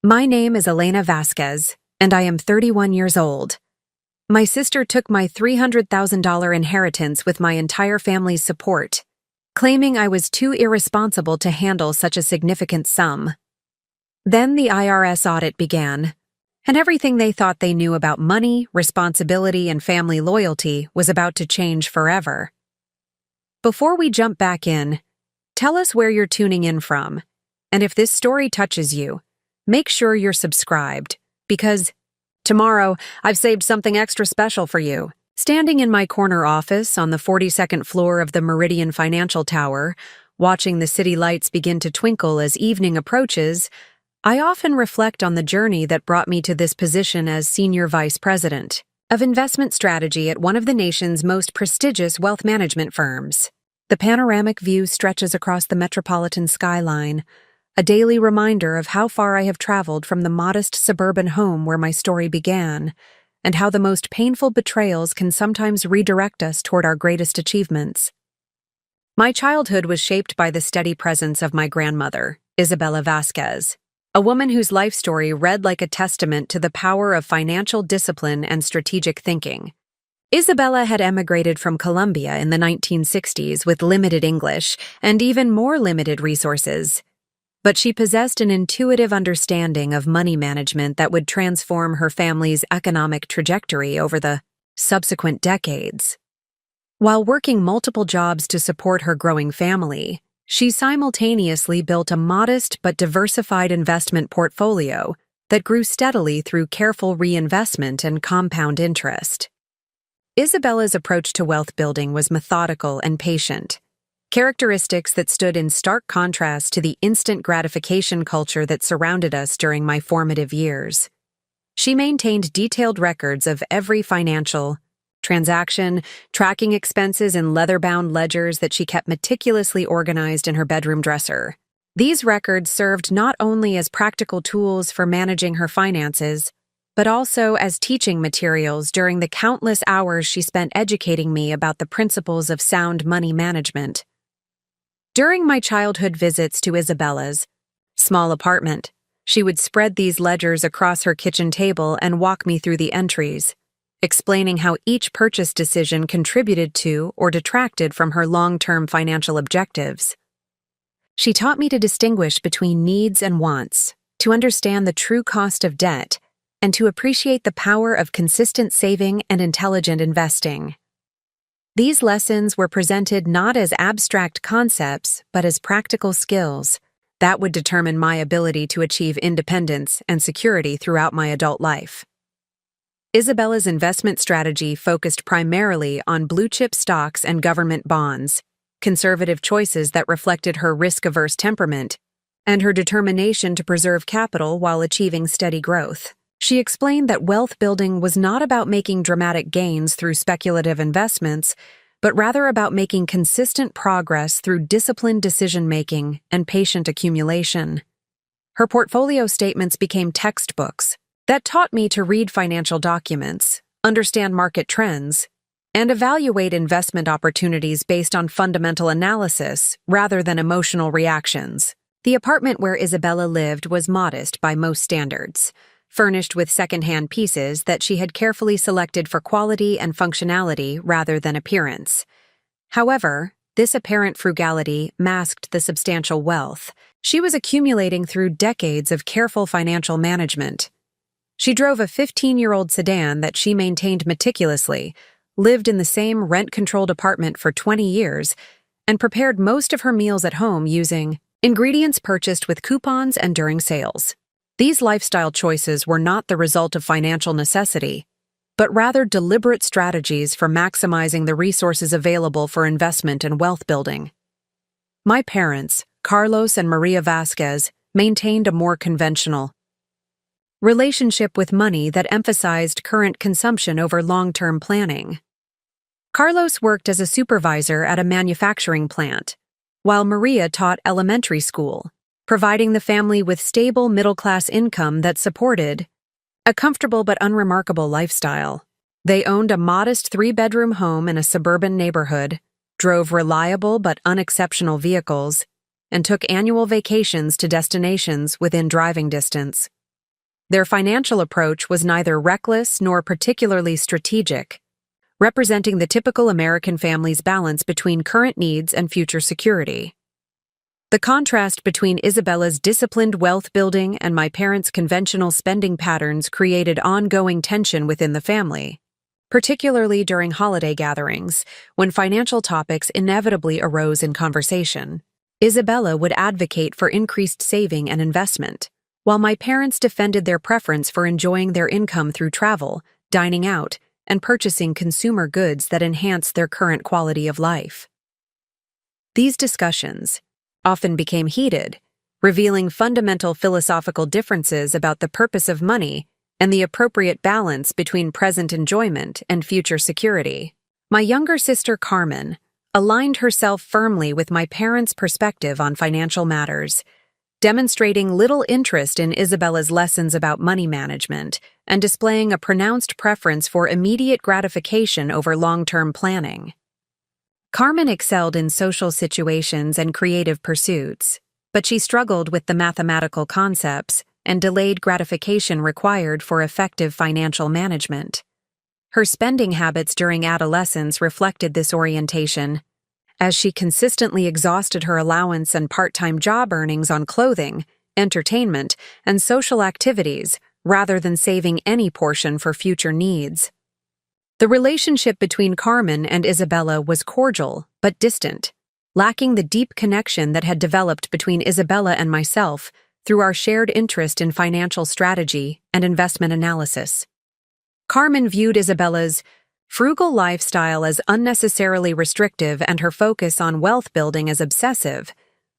My name is Elena Vasquez, and I am 31 years old. My sister took my $300,000 inheritance with my entire family's support, claiming I was too irresponsible to handle such a significant sum. Then the IRS audit began, and everything they thought they knew about money, responsibility, and family loyalty was about to change forever. Before we jump back in, tell us where you're tuning in from, and if this story touches you, make sure you're subscribed, because tomorrow I've saved something extra special for you. Standing in my corner office on the 42nd floor of the Meridian Financial Tower, watching the city lights begin to twinkle as evening approaches, I often reflect on the journey that brought me to this position as Senior Vice President of Investment Strategy at one of the nation's most prestigious wealth management firms. The panoramic view stretches across the metropolitan skyline, a daily reminder of how far I have traveled from the modest suburban home where my story began, and how the most painful betrayals can sometimes redirect us toward our greatest achievements. My childhood was shaped by the steady presence of my grandmother, Isabella Vasquez, a woman whose life story read like a testament to the power of financial discipline and strategic thinking. Isabella had emigrated from Colombia in the 1960s with limited English and even more limited resources. But she possessed an intuitive understanding of money management that would transform her family's economic trajectory over the subsequent decades. While working multiple jobs to support her growing family, she simultaneously built a modest but diversified investment portfolio that grew steadily through careful reinvestment and compound interest. Isabella's approach to wealth building was methodical and patient, characteristics that stood in stark contrast to the instant gratification culture that surrounded us during my formative years. She maintained detailed records of every financial transaction, tracking expenses in leather-bound ledgers that she kept meticulously organized in her bedroom dresser. These records served not only as practical tools for managing her finances, but also as teaching materials during the countless hours she spent educating me about the principles of sound money management. During my childhood visits to Isabella's small apartment, she would spread these ledgers across her kitchen table and walk me through the entries, explaining how each purchase decision contributed to or detracted from her long-term financial objectives. She taught me to distinguish between needs and wants, to understand the true cost of debt, and to appreciate the power of consistent saving and intelligent investing. These lessons were presented not as abstract concepts, but as practical skills that would determine my ability to achieve independence and security throughout my adult life. Isabella's investment strategy focused primarily on blue-chip stocks and government bonds, conservative choices that reflected her risk-averse temperament and her determination to preserve capital while achieving steady growth. She explained that wealth building was not about making dramatic gains through speculative investments, but rather about making consistent progress through disciplined decision-making and patient accumulation. Her portfolio statements became textbooks that taught me to read financial documents, understand market trends, and evaluate investment opportunities based on fundamental analysis rather than emotional reactions. The apartment where Isabella lived was modest by most standards, furnished with second-hand pieces that she had carefully selected for quality and functionality rather than appearance. However, this apparent frugality masked the substantial wealth she was accumulating through decades of careful financial management. She drove a 15-year-old sedan that she maintained meticulously, lived in the same rent-controlled apartment for 20 years, and prepared most of her meals at home using ingredients purchased with coupons and during sales. These lifestyle choices were not the result of financial necessity, but rather deliberate strategies for maximizing the resources available for investment and wealth building. My parents, Carlos and Maria Vasquez, maintained a more conventional relationship with money that emphasized current consumption over long-term planning. Carlos worked as a supervisor at a manufacturing plant, while Maria taught elementary school, providing the family with stable middle-class income that supported a comfortable but unremarkable lifestyle. They owned a modest 3-bedroom home in a suburban neighborhood, drove reliable but unexceptional vehicles, and took annual vacations to destinations within driving distance. Their financial approach was neither reckless nor particularly strategic, representing the typical American family's balance between current needs and future security. The contrast between Isabella's disciplined wealth building and my parents' conventional spending patterns created ongoing tension within the family, particularly during holiday gatherings, when financial topics inevitably arose in conversation. Isabella would advocate for increased saving and investment, while my parents defended their preference for enjoying their income through travel, dining out, and purchasing consumer goods that enhance their current quality of life. These discussions often became heated, revealing fundamental philosophical differences about the purpose of money and the appropriate balance between present enjoyment and future security. My younger sister Carmen aligned herself firmly with my parents' perspective on financial matters, demonstrating little interest in Isabella's lessons about money management and displaying a pronounced preference for immediate gratification over long-term planning. Carmen excelled in social situations and creative pursuits, but she struggled with the mathematical concepts and delayed gratification required for effective financial management. Her spending habits during adolescence reflected this orientation, as she consistently exhausted her allowance and part-time job earnings on clothing, entertainment, and social activities rather than saving any portion for future needs. The relationship between Carmen and Isabella was cordial but distant, lacking the deep connection that had developed between Isabella and myself through our shared interest in financial strategy and investment analysis. Carmen viewed Isabella's frugal lifestyle as unnecessarily restrictive and her focus on wealth building as obsessive,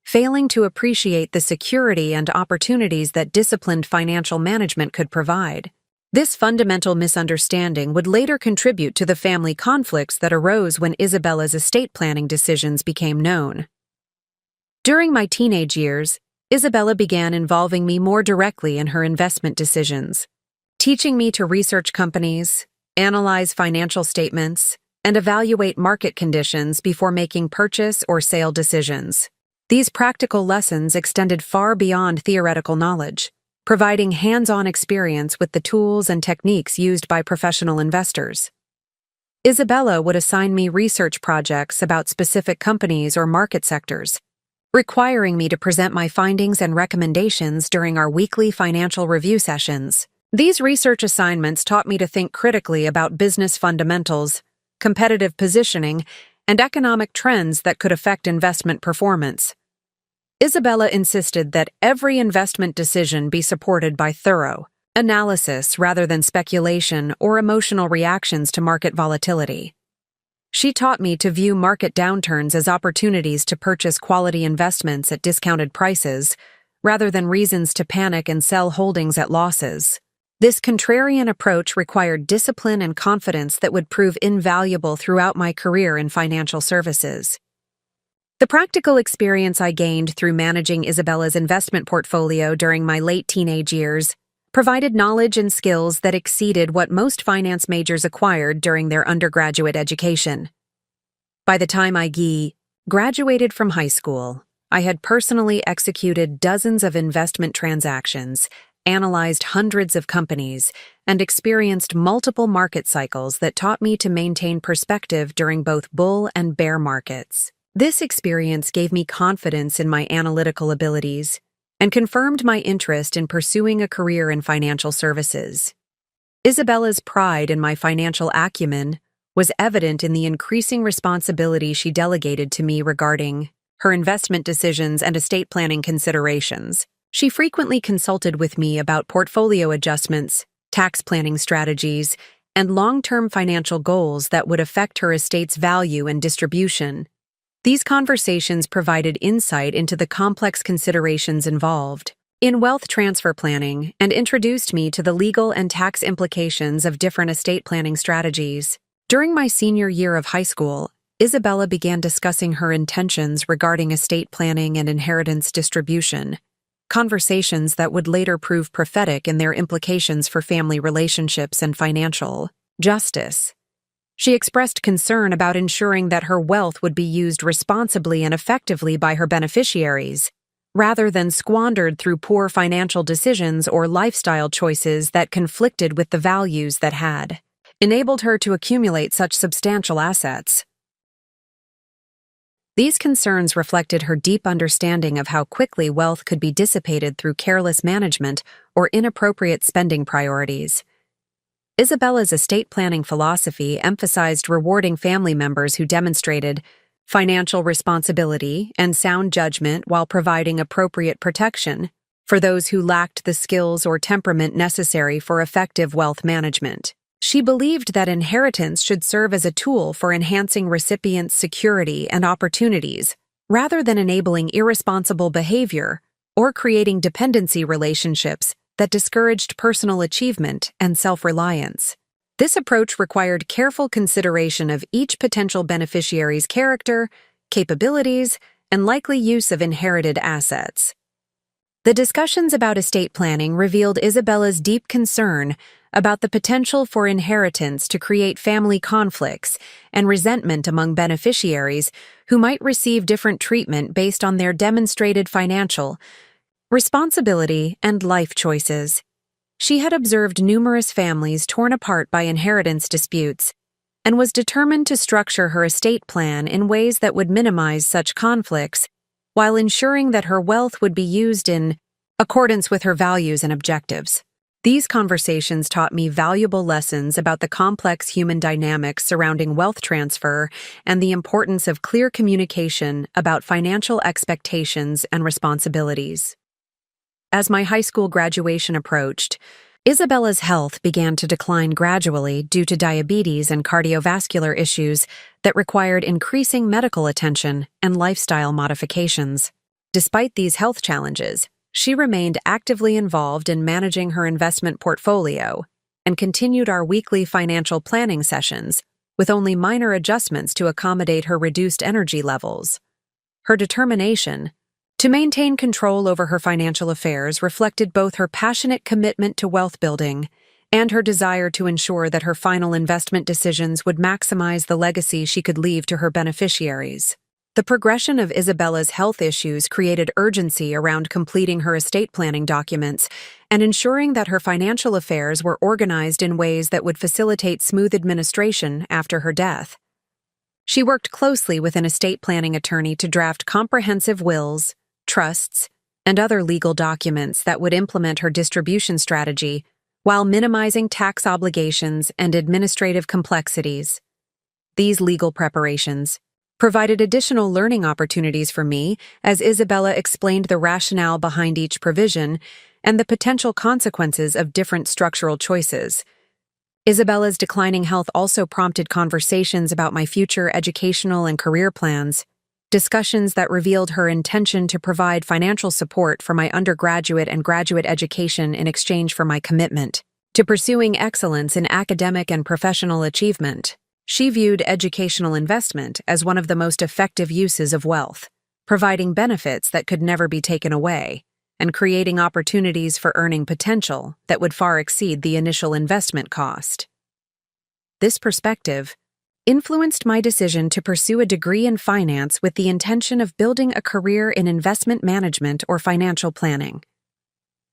failing to appreciate the security and opportunities that disciplined financial management could provide. This fundamental misunderstanding would later contribute to the family conflicts that arose when Isabella's estate planning decisions became known. During my teenage years, Isabella began involving me more directly in her investment decisions, teaching me to research companies, analyze financial statements, and evaluate market conditions before making purchase or sale decisions. These practical lessons extended far beyond theoretical knowledge, providing hands-on experience with the tools and techniques used by professional investors. Isabella would assign me research projects about specific companies or market sectors, requiring me to present my findings and recommendations during our weekly financial review sessions. These research assignments taught me to think critically about business fundamentals, competitive positioning, and economic trends that could affect investment performance. Isabella insisted that every investment decision be supported by thorough analysis rather than speculation or emotional reactions to market volatility. She taught me to view market downturns as opportunities to purchase quality investments at discounted prices, rather than reasons to panic and sell holdings at losses. This contrarian approach required discipline and confidence that would prove invaluable throughout my career in financial services. The practical experience I gained through managing Isabella's investment portfolio during my late teenage years provided knowledge and skills that exceeded what most finance majors acquired during their undergraduate education. By the time I graduated from high school, I had personally executed dozens of investment transactions, analyzed hundreds of companies, and experienced multiple market cycles that taught me to maintain perspective during both bull and bear markets. This experience gave me confidence in my analytical abilities and confirmed my interest in pursuing a career in financial services. Isabella's pride in my financial acumen was evident in the increasing responsibility she delegated to me regarding her investment decisions and estate planning considerations. She frequently consulted with me about portfolio adjustments, tax planning strategies, and long-term financial goals that would affect her estate's value and distribution. These conversations provided insight into the complex considerations involved in wealth transfer planning and introduced me to the legal and tax implications of different estate planning strategies. During my senior year of high school, Isabella began discussing her intentions regarding estate planning and inheritance distribution, conversations that would later prove prophetic in their implications for family relationships and financial justice. She expressed concern about ensuring that her wealth would be used responsibly and effectively by her beneficiaries, rather than squandered through poor financial decisions or lifestyle choices that conflicted with the values that had enabled her to accumulate such substantial assets. These concerns reflected her deep understanding of how quickly wealth could be dissipated through careless management or inappropriate spending priorities. Isabella's estate planning philosophy emphasized rewarding family members who demonstrated financial responsibility and sound judgment while providing appropriate protection for those who lacked the skills or temperament necessary for effective wealth management. She believed that inheritance should serve as a tool for enhancing recipients' security and opportunities, rather than enabling irresponsible behavior or creating dependency relationships that discouraged personal achievement and self-reliance. This approach required careful consideration of each potential beneficiary's character, capabilities, and likely use of inherited assets. The discussions about estate planning revealed Isabella's deep concern about the potential for inheritance to create family conflicts and resentment among beneficiaries who might receive different treatment based on their demonstrated financial responsibility and life choices. She had observed numerous families torn apart by inheritance disputes and was determined to structure her estate plan in ways that would minimize such conflicts while ensuring that her wealth would be used in accordance with her values and objectives. These conversations taught me valuable lessons about the complex human dynamics surrounding wealth transfer and the importance of clear communication about financial expectations and responsibilities. As my high school graduation approached, Isabella's health began to decline gradually due to diabetes and cardiovascular issues that required increasing medical attention and lifestyle modifications. Despite these health challenges, she remained actively involved in managing her investment portfolio and continued our weekly financial planning sessions with only minor adjustments to accommodate her reduced energy levels. Her determination to maintain control over her financial affairs reflected both her passionate commitment to wealth building and her desire to ensure that her final investment decisions would maximize the legacy she could leave to her beneficiaries. The progression of Isabella's health issues created urgency around completing her estate planning documents and ensuring that her financial affairs were organized in ways that would facilitate smooth administration after her death. She worked closely with an estate planning attorney to draft comprehensive wills, trusts, and other legal documents that would implement her distribution strategy while minimizing tax obligations and administrative complexities. These legal preparations provided additional learning opportunities for me as Isabella explained the rationale behind each provision and the potential consequences of different structural choices. Isabella's declining health also prompted conversations about my future educational and career plans, discussions that revealed her intention to provide financial support for my undergraduate and graduate education in exchange for my commitment to pursuing excellence in academic and professional achievement. She viewed educational investment as one of the most effective uses of wealth, providing benefits that could never be taken away, and creating opportunities for earning potential that would far exceed the initial investment cost. This perspective influenced my decision to pursue a degree in finance with the intention of building a career in investment management or financial planning.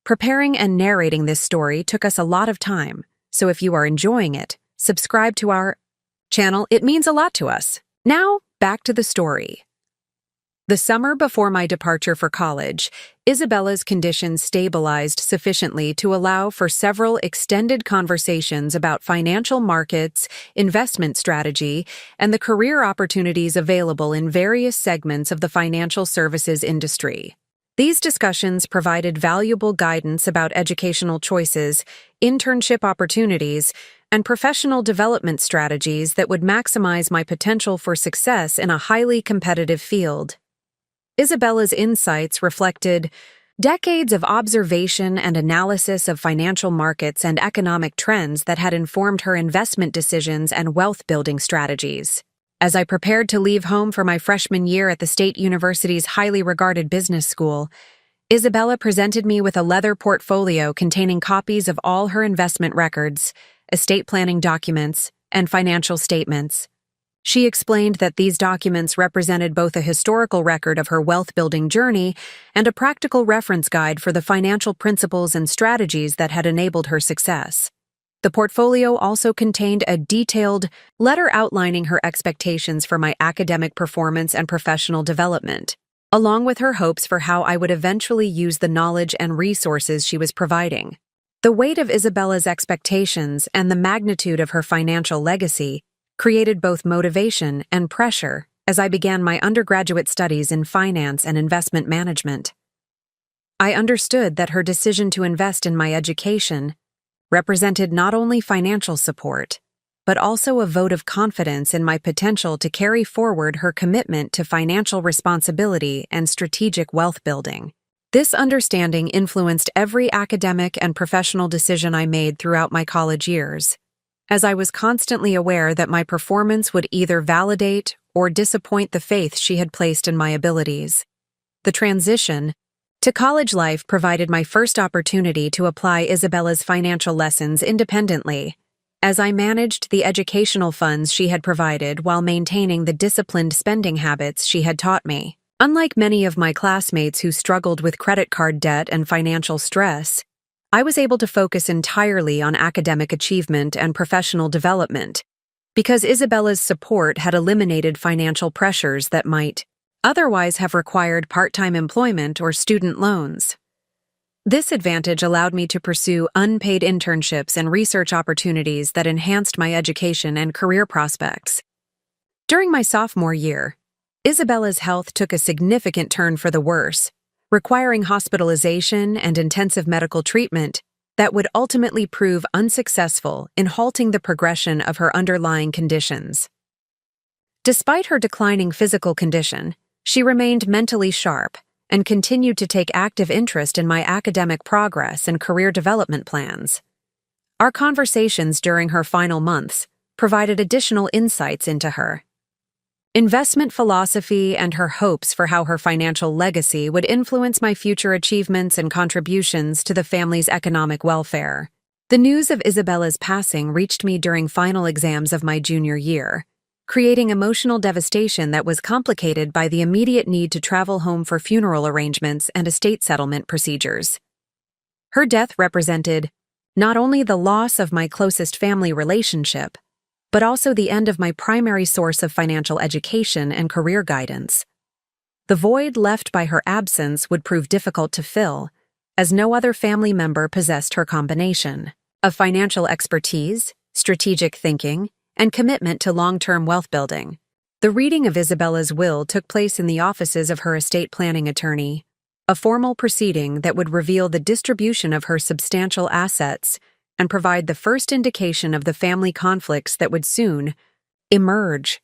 Preparing and narrating this story took us a lot of time, so if you are enjoying it, subscribe to our channel. It means a lot to us. Now, back to the story. The summer before my departure for college, Isabella's condition stabilized sufficiently to allow for several extended conversations about financial markets, investment strategy, and the career opportunities available in various segments of the financial services industry. These discussions provided valuable guidance about educational choices, internship opportunities, and professional development strategies that would maximize my potential for success in a highly competitive field. Isabella's insights reflected decades of observation and analysis of financial markets and economic trends that had informed her investment decisions and wealth-building strategies. As I prepared to leave home for my freshman year at the State University's highly regarded business school, Isabella presented me with a leather portfolio containing copies of all her investment records, estate planning documents, and financial statements. She explained that these documents represented both a historical record of her wealth-building journey and a practical reference guide for the financial principles and strategies that had enabled her success. The portfolio also contained a detailed letter outlining her expectations for my academic performance and professional development, along with her hopes for how I would eventually use the knowledge and resources she was providing. The weight of Isabella's expectations and the magnitude of her financial legacy created both motivation and pressure as I began my undergraduate studies in finance and investment management. I understood that her decision to invest in my education represented not only financial support, but also a vote of confidence in my potential to carry forward her commitment to financial responsibility and strategic wealth building. This understanding influenced every academic and professional decision I made throughout my college years, as I was constantly aware that my performance would either validate or disappoint the faith she had placed in my abilities. The transition to college life provided my first opportunity to apply Isabella's financial lessons independently, as I managed the educational funds she had provided while maintaining the disciplined spending habits she had taught me. Unlike many of my classmates who struggled with credit card debt and financial stress, I was able to focus entirely on academic achievement and professional development, because Isabella's support had eliminated financial pressures that might otherwise have required part-time employment or student loans. This advantage allowed me to pursue unpaid internships and research opportunities that enhanced my education and career prospects. During my sophomore year, Isabella's health took a significant turn for the worse, requiring hospitalization and intensive medical treatment that would ultimately prove unsuccessful in halting the progression of her underlying conditions. Despite her declining physical condition, she remained mentally sharp and continued to take active interest in my academic progress and career development plans. Our conversations during her final months provided additional insights into her investment philosophy and her hopes for how her financial legacy would influence my future achievements and contributions to the family's economic welfare. The news of Isabella's passing reached me during final exams of my junior year, creating emotional devastation that was complicated by the immediate need to travel home for funeral arrangements and estate settlement procedures. Her death represented not only the loss of my closest family relationship, but also the end of my primary source of financial education and career guidance. The void left by her absence would prove difficult to fill, as no other family member possessed her combination of financial expertise, strategic thinking, and commitment to long-term wealth building. The reading of Isabella's will took place in the offices of her estate planning attorney, a formal proceeding that would reveal the distribution of her substantial assets and provide the first indication of the family conflicts that would soon emerge.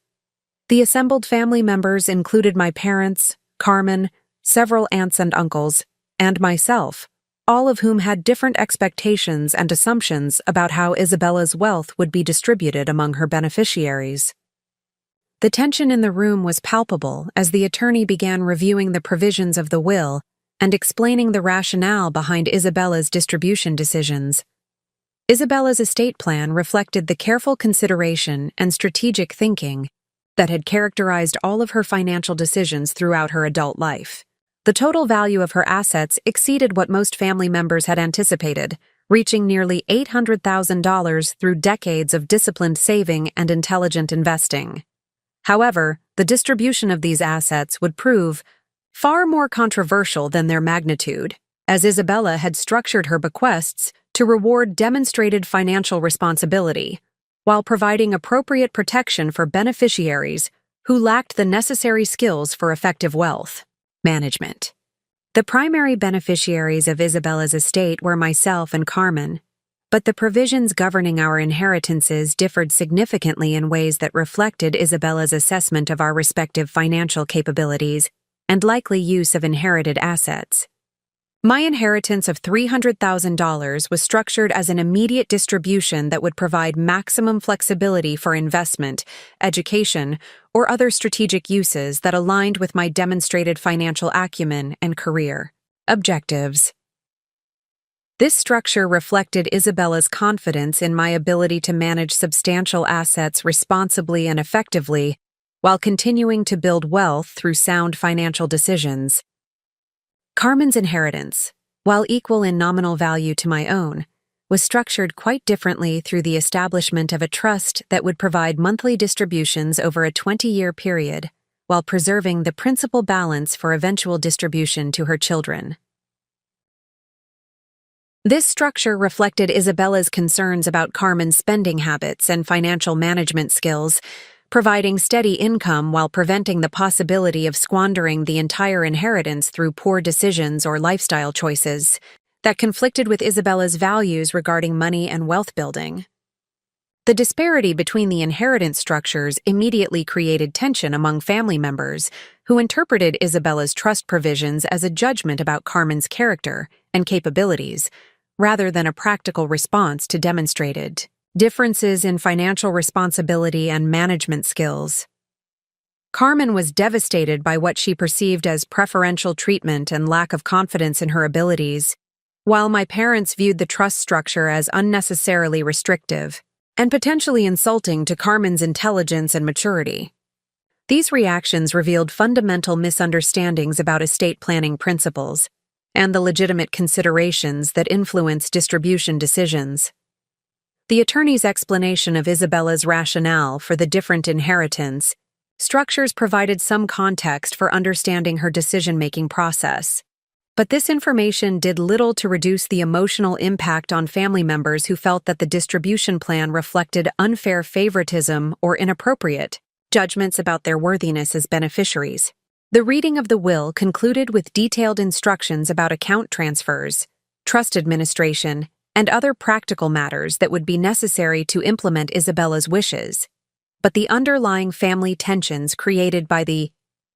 The assembled family members included my parents, Carmen, several aunts and uncles, and myself, all of whom had different expectations and assumptions about how Isabella's wealth would be distributed among her beneficiaries. The tension in the room was palpable as the attorney began reviewing the provisions of the will and explaining the rationale behind Isabella's distribution decisions. Isabella's estate plan reflected the careful consideration and strategic thinking that had characterized all of her financial decisions throughout her adult life. The total value of her assets exceeded what most family members had anticipated, reaching nearly $800,000 through decades of disciplined saving and intelligent investing. However, the distribution of these assets would prove far more controversial than their magnitude, as Isabella had structured her bequests to reward demonstrated financial responsibility, while providing appropriate protection for beneficiaries who lacked the necessary skills for effective wealth management. The primary beneficiaries of Isabella's estate were myself and Carmen, but the provisions governing our inheritances differed significantly in ways that reflected Isabella's assessment of our respective financial capabilities and likely use of inherited assets. My inheritance of $300,000 was structured as an immediate distribution that would provide maximum flexibility for investment, education, or other strategic uses that aligned with my demonstrated financial acumen and career objectives. This structure reflected Isabella's confidence in my ability to manage substantial assets responsibly and effectively, while continuing to build wealth through sound financial decisions. Carmen's inheritance, while equal in nominal value to my own, was structured quite differently through the establishment of a trust that would provide monthly distributions over a 20-year period, while preserving the principal balance for eventual distribution to her children. This structure reflected Isabella's concerns about Carmen's spending habits and financial management skills, providing steady income while preventing the possibility of squandering the entire inheritance through poor decisions or lifestyle choices that conflicted with Isabella's values regarding money and wealth building. The disparity between the inheritance structures immediately created tension among family members who interpreted Isabella's trust provisions as a judgment about Carmen's character and capabilities, rather than a practical response to demonstrated differences in financial responsibility and management skills. Carmen was devastated by what she perceived as preferential treatment and lack of confidence in her abilities, while my parents viewed the trust structure as unnecessarily restrictive and potentially insulting to Carmen's intelligence and maturity. These reactions revealed fundamental misunderstandings about estate planning principles and the legitimate considerations that influence distribution decisions. The attorney's explanation of Isabella's rationale for the different inheritance structures provided some context for understanding her decision-making process, but this information did little to reduce the emotional impact on family members who felt that the distribution plan reflected unfair favoritism or inappropriate judgments about their worthiness as beneficiaries. The reading of the will concluded with detailed instructions about account transfers, trust administration, and other practical matters that would be necessary to implement Isabella's wishes. But the underlying family tensions created by the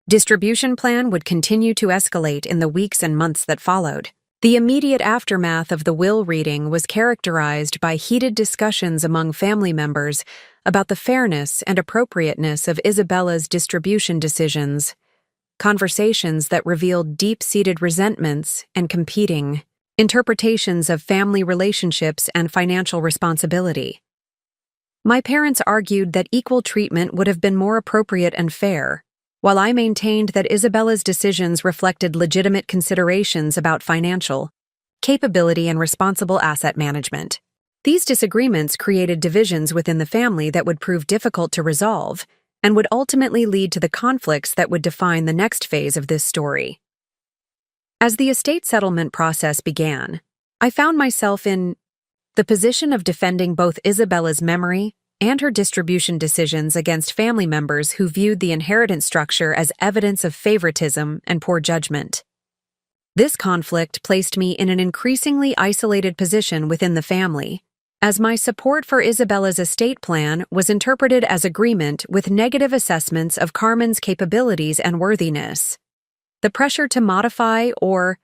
distribution plan would continue to escalate in the weeks and months that followed. The immediate aftermath of the will reading was characterized by heated discussions among family members about the fairness and appropriateness of Isabella's distribution decisions, conversations that revealed deep-seated resentments and competing interpretations of family relationships and financial responsibility. My parents argued that equal treatment would have been more appropriate and fair, while I maintained that Isabella's decisions reflected legitimate considerations about financial capability and responsible asset management. These disagreements created divisions within the family that would prove difficult to resolve and would ultimately lead to the conflicts that would define the next phase of this story. As the estate settlement process began, I found myself in the position of defending both Isabella's memory and her distribution decisions against family members who viewed the inheritance structure as evidence of favoritism and poor judgment. This conflict placed me in an increasingly isolated position within the family, as my support for Isabella's estate plan was interpreted as agreement with negative assessments of Carmen's capabilities and worthiness. The pressure to modify or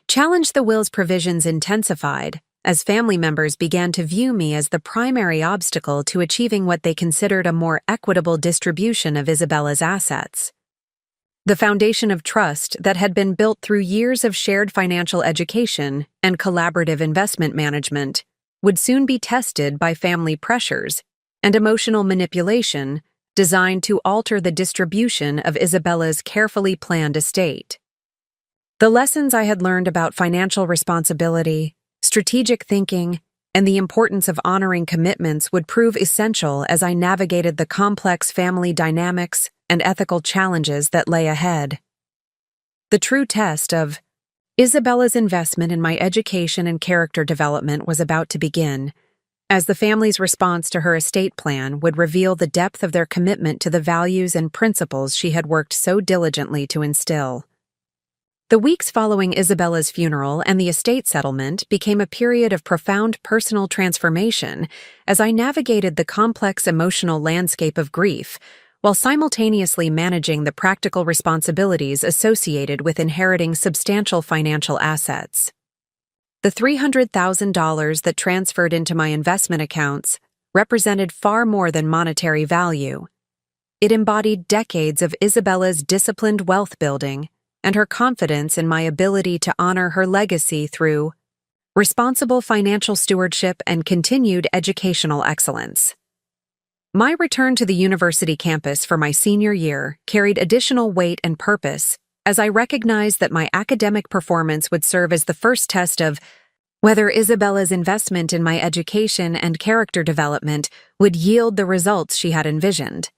challenge the will's provisions intensified as family members began to view me as the primary obstacle to achieving what they considered a more equitable distribution of Isabella's assets. The foundation of trust that had been built through years of shared financial education and collaborative investment management would soon be tested by family pressures and emotional manipulation designed to alter the distribution of Isabella's carefully planned estate. The lessons I had learned about financial responsibility, strategic thinking, and the importance of honoring commitments would prove essential as I navigated the complex family dynamics and ethical challenges that lay ahead. The true test of Isabella's investment in my education and character development was about to begin, as the family's response to her estate plan would reveal the depth of their commitment to the values and principles she had worked so diligently to instill. The weeks following Isabella's funeral and the estate settlement became a period of profound personal transformation as I navigated the complex emotional landscape of grief, while simultaneously managing the practical responsibilities associated with inheriting substantial financial assets. The $300,000 that transferred into my investment accounts represented far more than monetary value. It embodied decades of Isabella's disciplined wealth building and her confidence in my ability to honor her legacy through responsible financial stewardship, and continued educational excellence. My return to the university campus for my senior year carried additional weight and purpose, as I recognized that my academic performance would serve as the first test of whether Isabella's investment in my education and character development would yield the results she had envisioned.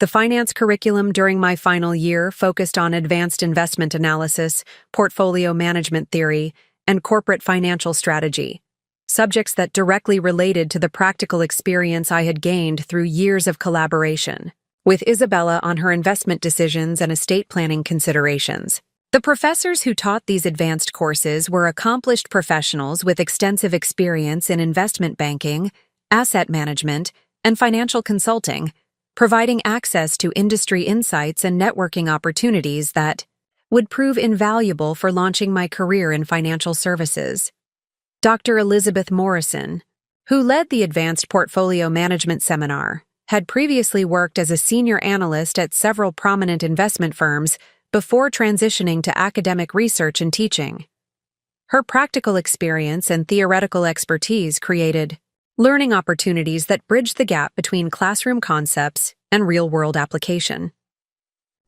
The finance curriculum during my final year focused on advanced investment analysis, portfolio management theory, and corporate financial strategy, subjects that directly related to the practical experience I had gained through years of collaboration with Isabella on her investment decisions and estate planning considerations. The professors who taught these advanced courses were accomplished professionals with extensive experience in investment banking, asset management, and financial consulting, providing access to industry insights and networking opportunities that would prove invaluable for launching my career in financial services. Dr. Elizabeth Morrison, who led the Advanced Portfolio Management Seminar, had previously worked as a senior analyst at several prominent investment firms before transitioning to academic research and teaching. Her practical experience and theoretical expertise created learning opportunities that bridged the gap between classroom concepts and real-world application.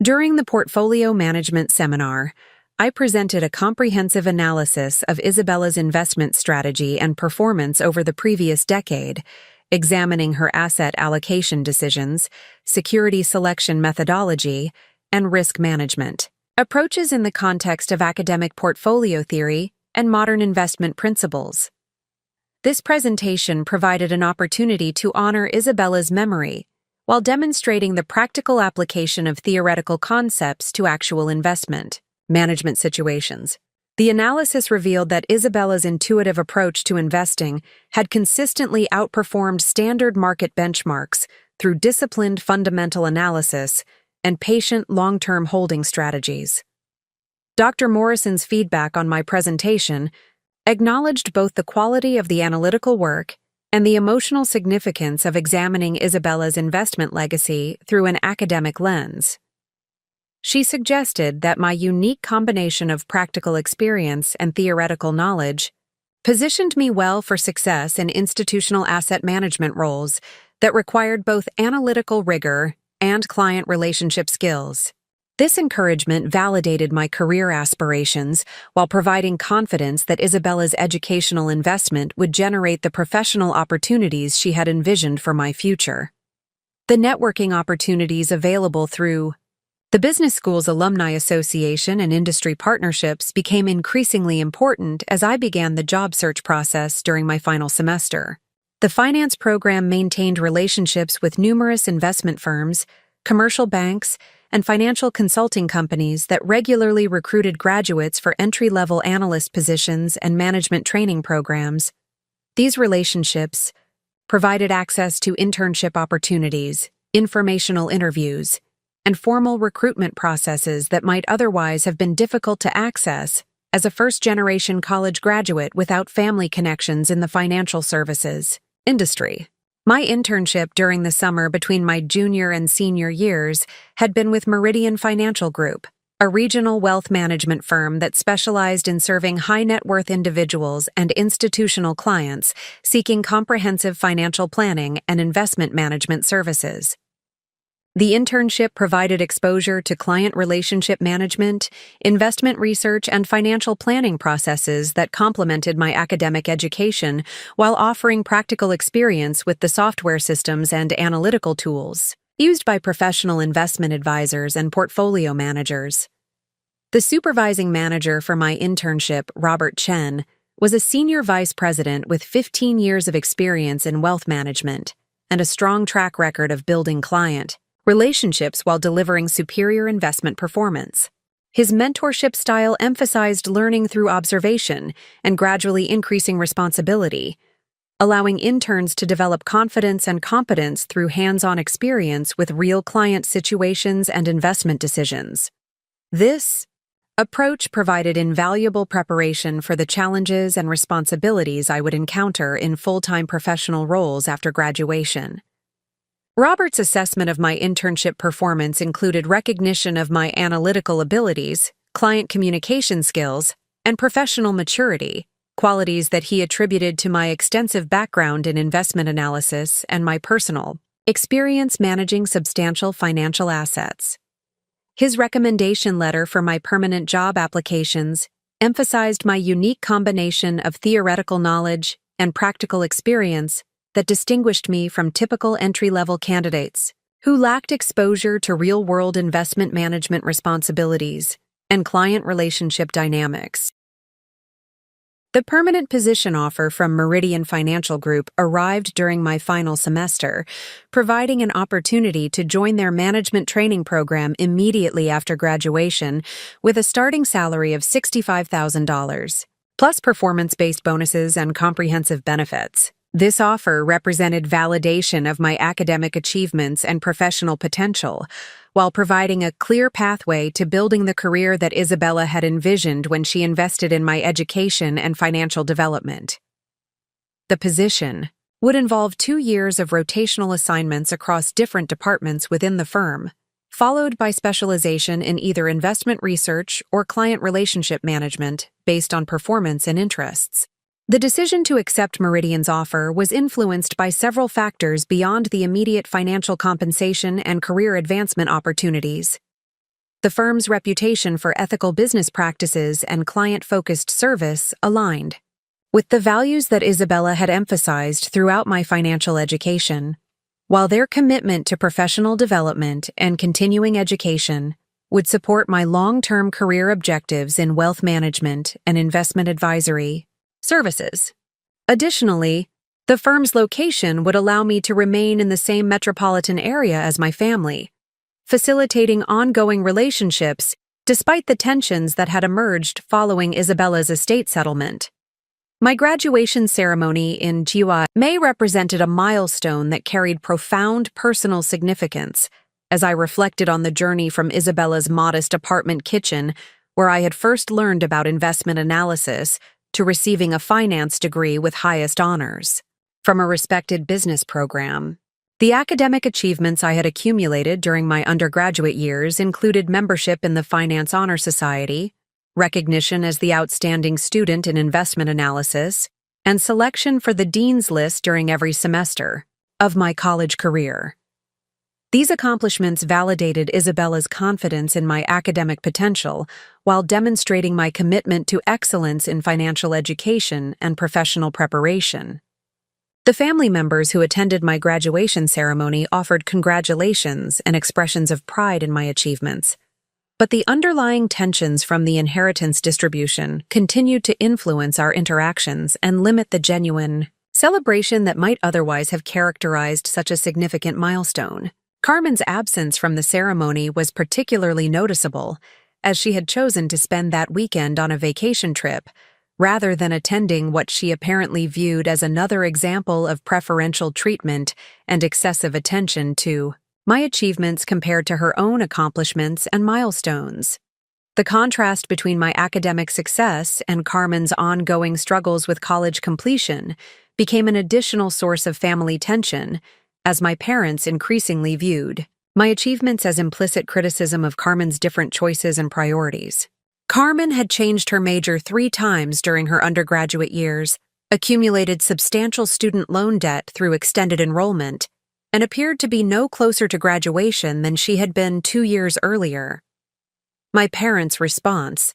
During the Portfolio Management Seminar, I presented a comprehensive analysis of Isabella's investment strategy and performance over the previous decade, examining her asset allocation decisions, security selection methodology, and risk management, approaches in the context of academic portfolio theory and modern investment principles. This presentation provided an opportunity to honor Isabella's memory while demonstrating the practical application of theoretical concepts to actual investment management situations. The analysis revealed that Isabella's intuitive approach to investing had consistently outperformed standard market benchmarks through disciplined fundamental analysis and patient long-term holding strategies. Dr. Morrison's feedback on my presentation acknowledged both the quality of the analytical work and the emotional significance of examining Isabella's investment legacy through an academic lens. She suggested that my unique combination of practical experience and theoretical knowledge positioned me well for success in institutional asset management roles that required both analytical rigor and client relationship skills. This encouragement validated my career aspirations while providing confidence that Isabella's educational investment would generate the professional opportunities she had envisioned for my future. The networking opportunities available through the Business School's Alumni Association and industry partnerships became increasingly important as I began the job search process during my final semester. The finance program maintained relationships with numerous investment firms, commercial banks, and financial consulting companies that regularly recruited graduates for entry-level analyst positions and management training programs. These relationships provided access to internship opportunities, informational interviews, and formal recruitment processes that might otherwise have been difficult to access as a first-generation college graduate without family connections in the financial services industry. My internship during the summer between my junior and senior years had been with Meridian Financial Group, a regional wealth management firm that specialized in serving high-net-worth individuals and institutional clients seeking comprehensive financial planning and investment management services. The internship provided exposure to client relationship management, investment research, and financial planning processes that complemented my academic education while offering practical experience with the software systems and analytical tools used by professional investment advisors and portfolio managers. The supervising manager for my internship, Robert Chen, was a senior vice president with 15 years of experience in wealth management and a strong track record of building client relationships while delivering superior investment performance. His mentorship style emphasized learning through observation and gradually increasing responsibility, allowing interns to develop confidence and competence through hands-on experience with real client situations and investment decisions. This approach provided invaluable preparation for the challenges and responsibilities I would encounter in full-time professional roles after graduation. Robert's assessment of my internship performance included recognition of my analytical abilities, client communication skills, and professional maturity, qualities that he attributed to my extensive background in investment analysis and my personal experience managing substantial financial assets. His recommendation letter for my permanent job applications emphasized my unique combination of theoretical knowledge and practical experience that distinguished me from typical entry-level candidates who lacked exposure to real-world investment management responsibilities and client relationship dynamics. The permanent position offer from Meridian Financial Group arrived during my final semester, providing an opportunity to join their management training program immediately after graduation with a starting salary of $65,000, plus performance-based bonuses and comprehensive benefits. This offer represented validation of my academic achievements and professional potential, while providing a clear pathway to building the career that Isabella had envisioned when she invested in my education and financial development. The position would involve 2 years of rotational assignments across different departments within the firm, followed by specialization in either investment research or client relationship management based on performance and interests. The decision to accept Meridian's offer was influenced by several factors beyond the immediate financial compensation and career advancement opportunities. The firm's reputation for ethical business practices and client-focused service aligned with the values that Isabella had emphasized throughout my financial education, while their commitment to professional development and continuing education would support my long-term career objectives in wealth management and investment advisory services. Additionally, the firm's location would allow me to remain in the same metropolitan area as my family, facilitating ongoing relationships despite the tensions that had emerged following Isabella's estate settlement. My graduation ceremony in May represented a milestone that carried profound personal significance as I reflected on the journey from Isabella's modest apartment kitchen, where I had first learned about investment analysis, to receiving a finance degree with highest honors from a respected business program. The academic achievements I had accumulated during my undergraduate years included membership in the Finance Honor Society, recognition as the outstanding student in investment analysis, and selection for the Dean's List during every semester of my college career. These accomplishments validated Isabella's confidence in my academic potential while demonstrating my commitment to excellence in financial education and professional preparation. The family members who attended my graduation ceremony offered congratulations and expressions of pride in my achievements, but the underlying tensions from the inheritance distribution continued to influence our interactions and limit the genuine celebration that might otherwise have characterized such a significant milestone. Carmen's absence from the ceremony was particularly noticeable, as she had chosen to spend that weekend on a vacation trip, rather than attending what she apparently viewed as another example of preferential treatment and excessive attention to my achievements compared to her own accomplishments and milestones. The contrast between my academic success and Carmen's ongoing struggles with college completion became an additional source of family tension, as my parents increasingly viewed my achievements as implicit criticism of Carmen's different choices and priorities. Carmen had changed her major 3 times during her undergraduate years, accumulated substantial student loan debt through extended enrollment, and appeared to be no closer to graduation than she had been 2 years earlier. My parents' response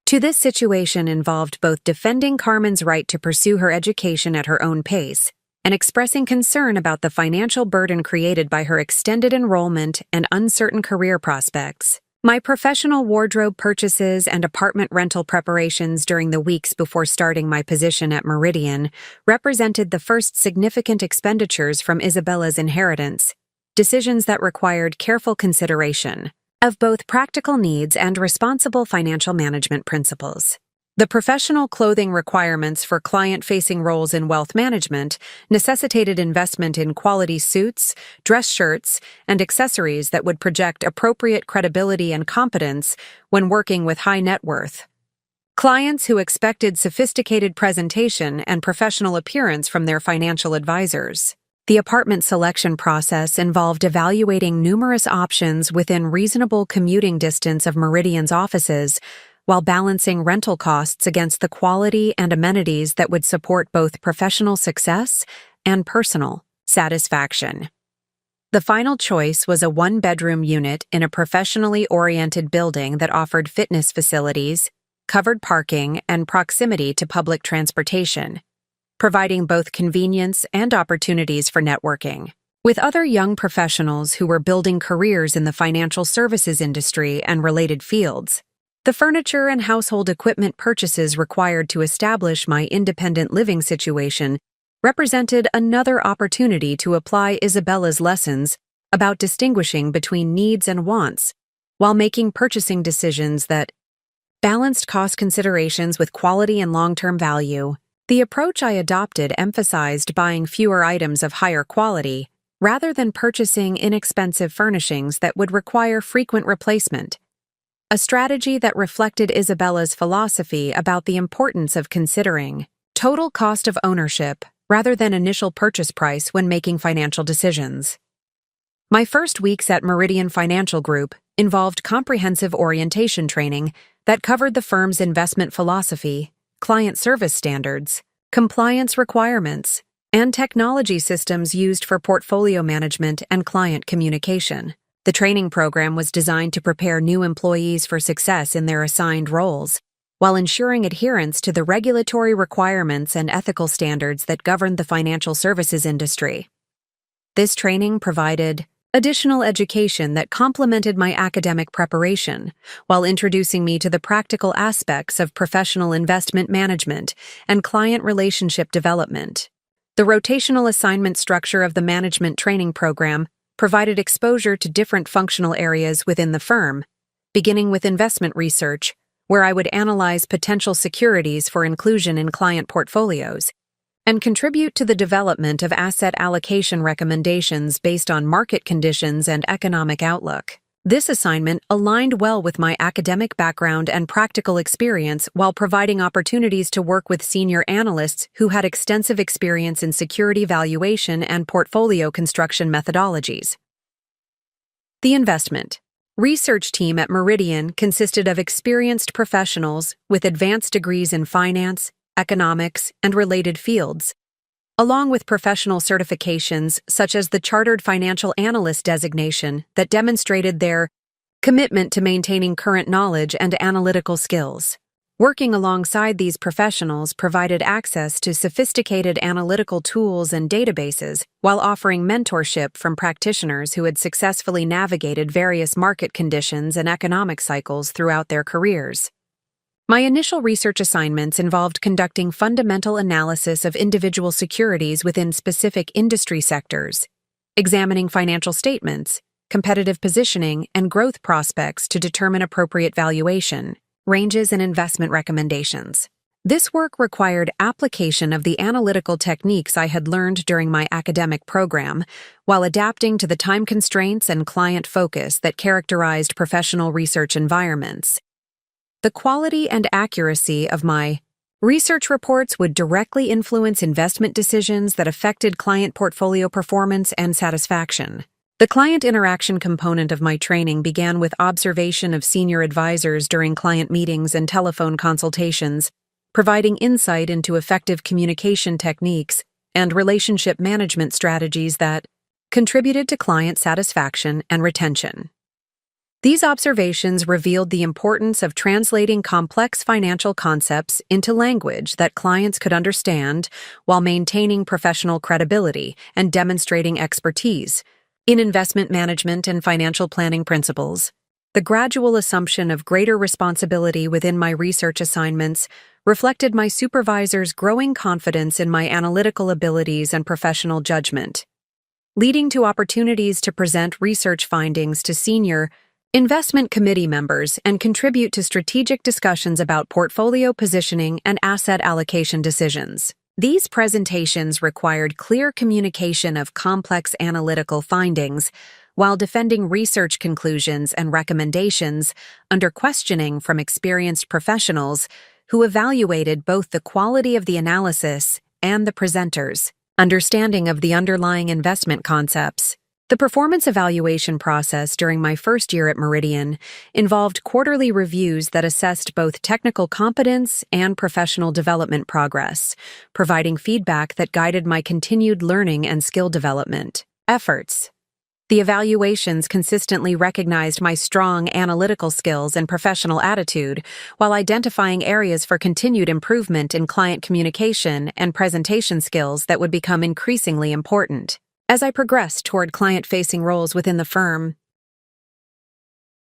to this situation involved both defending Carmen's right to pursue her education at her own pace and expressing concern about the financial burden created by her extended enrollment and uncertain career prospects. My professional wardrobe purchases and apartment rental preparations during the weeks before starting my position at Meridian represented the first significant expenditures from Isabella's inheritance, decisions that required careful consideration of both practical needs and responsible financial management principles. The professional clothing requirements for client-facing roles in wealth management necessitated investment in quality suits, dress shirts, and accessories that would project appropriate credibility and competence when working with high net worth clients who expected sophisticated presentation and professional appearance from their financial advisors. The apartment selection process involved evaluating numerous options within reasonable commuting distance of Meridian's offices, while balancing rental costs against the quality and amenities that would support both professional success and personal satisfaction. The final choice was a one-bedroom unit in a professionally oriented building that offered fitness facilities, covered parking, and proximity to public transportation, providing both convenience and opportunities for networking. With other young professionals who were building careers in the financial services industry and related fields, the furniture and household equipment purchases required to establish my independent living situation represented another opportunity to apply Isabella's lessons about distinguishing between needs and wants while making purchasing decisions that balanced cost considerations with quality and long-term value. The approach I adopted emphasized buying fewer items of higher quality rather than purchasing inexpensive furnishings that would require frequent replacement, a strategy that reflected Isabella's philosophy about the importance of considering total cost of ownership rather than initial purchase price when making financial decisions. My first weeks at Meridian Financial Group involved comprehensive orientation training that covered the firm's investment philosophy, client service standards, compliance requirements, and technology systems used for portfolio management and client communication. The training program was designed to prepare new employees for success in their assigned roles, while ensuring adherence to the regulatory requirements and ethical standards that govern the financial services industry. This training provided additional education that complemented my academic preparation, while introducing me to the practical aspects of professional investment management and client relationship development. The rotational assignment structure of the management training program provided exposure to different functional areas within the firm, beginning with investment research, where I would analyze potential securities for inclusion in client portfolios, and contribute to the development of asset allocation recommendations based on market conditions and economic outlook. This assignment aligned well with my academic background and practical experience while providing opportunities to work with senior analysts who had extensive experience in security valuation and portfolio construction methodologies. The investment research team at Meridian consisted of experienced professionals with advanced degrees in finance, economics, and related fields, along with professional certifications such as the Chartered Financial Analyst designation that demonstrated their commitment to maintaining current knowledge and analytical skills. Working alongside these professionals provided access to sophisticated analytical tools and databases while offering mentorship from practitioners who had successfully navigated various market conditions and economic cycles throughout their careers. My initial research assignments involved conducting fundamental analysis of individual securities within specific industry sectors, examining financial statements, competitive positioning, and growth prospects to determine appropriate valuation, ranges, and investment recommendations. This work required application of the analytical techniques I had learned during my academic program, while adapting to the time constraints and client focus that characterized professional research environments. The quality and accuracy of my research reports would directly influence investment decisions that affected client portfolio performance and satisfaction. The client interaction component of my training began with observation of senior advisors during client meetings and telephone consultations, providing insight into effective communication techniques and relationship management strategies that contributed to client satisfaction and retention. These observations revealed the importance of translating complex financial concepts into language that clients could understand while maintaining professional credibility and demonstrating expertise in investment management and financial planning principles. The gradual assumption of greater responsibility within my research assignments reflected my supervisor's growing confidence in my analytical abilities and professional judgment, leading to opportunities to present research findings to senior investment committee members and contribute to strategic discussions about portfolio positioning and asset allocation decisions. These presentations required clear communication of complex analytical findings while defending research conclusions and recommendations under questioning from experienced professionals who evaluated both the quality of the analysis and the presenter's understanding of the underlying investment concepts. The performance evaluation process during my first year at Meridian involved quarterly reviews that assessed both technical competence and professional development progress, providing feedback that guided my continued learning and skill development efforts. The evaluations consistently recognized my strong analytical skills and professional attitude, while identifying areas for continued improvement in client communication and presentation skills that would become increasingly important as I progressed toward client-facing roles within the firm.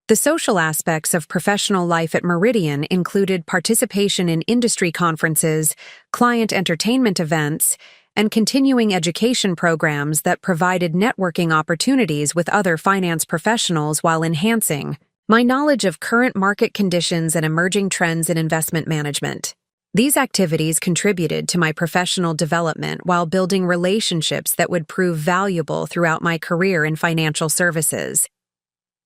The social aspects of professional life at Meridian included participation in industry conferences, client entertainment events, and continuing education programs that provided networking opportunities with other finance professionals while enhancing my knowledge of current market conditions and emerging trends in investment management. These activities contributed to my professional development while building relationships that would prove valuable throughout my career in financial services.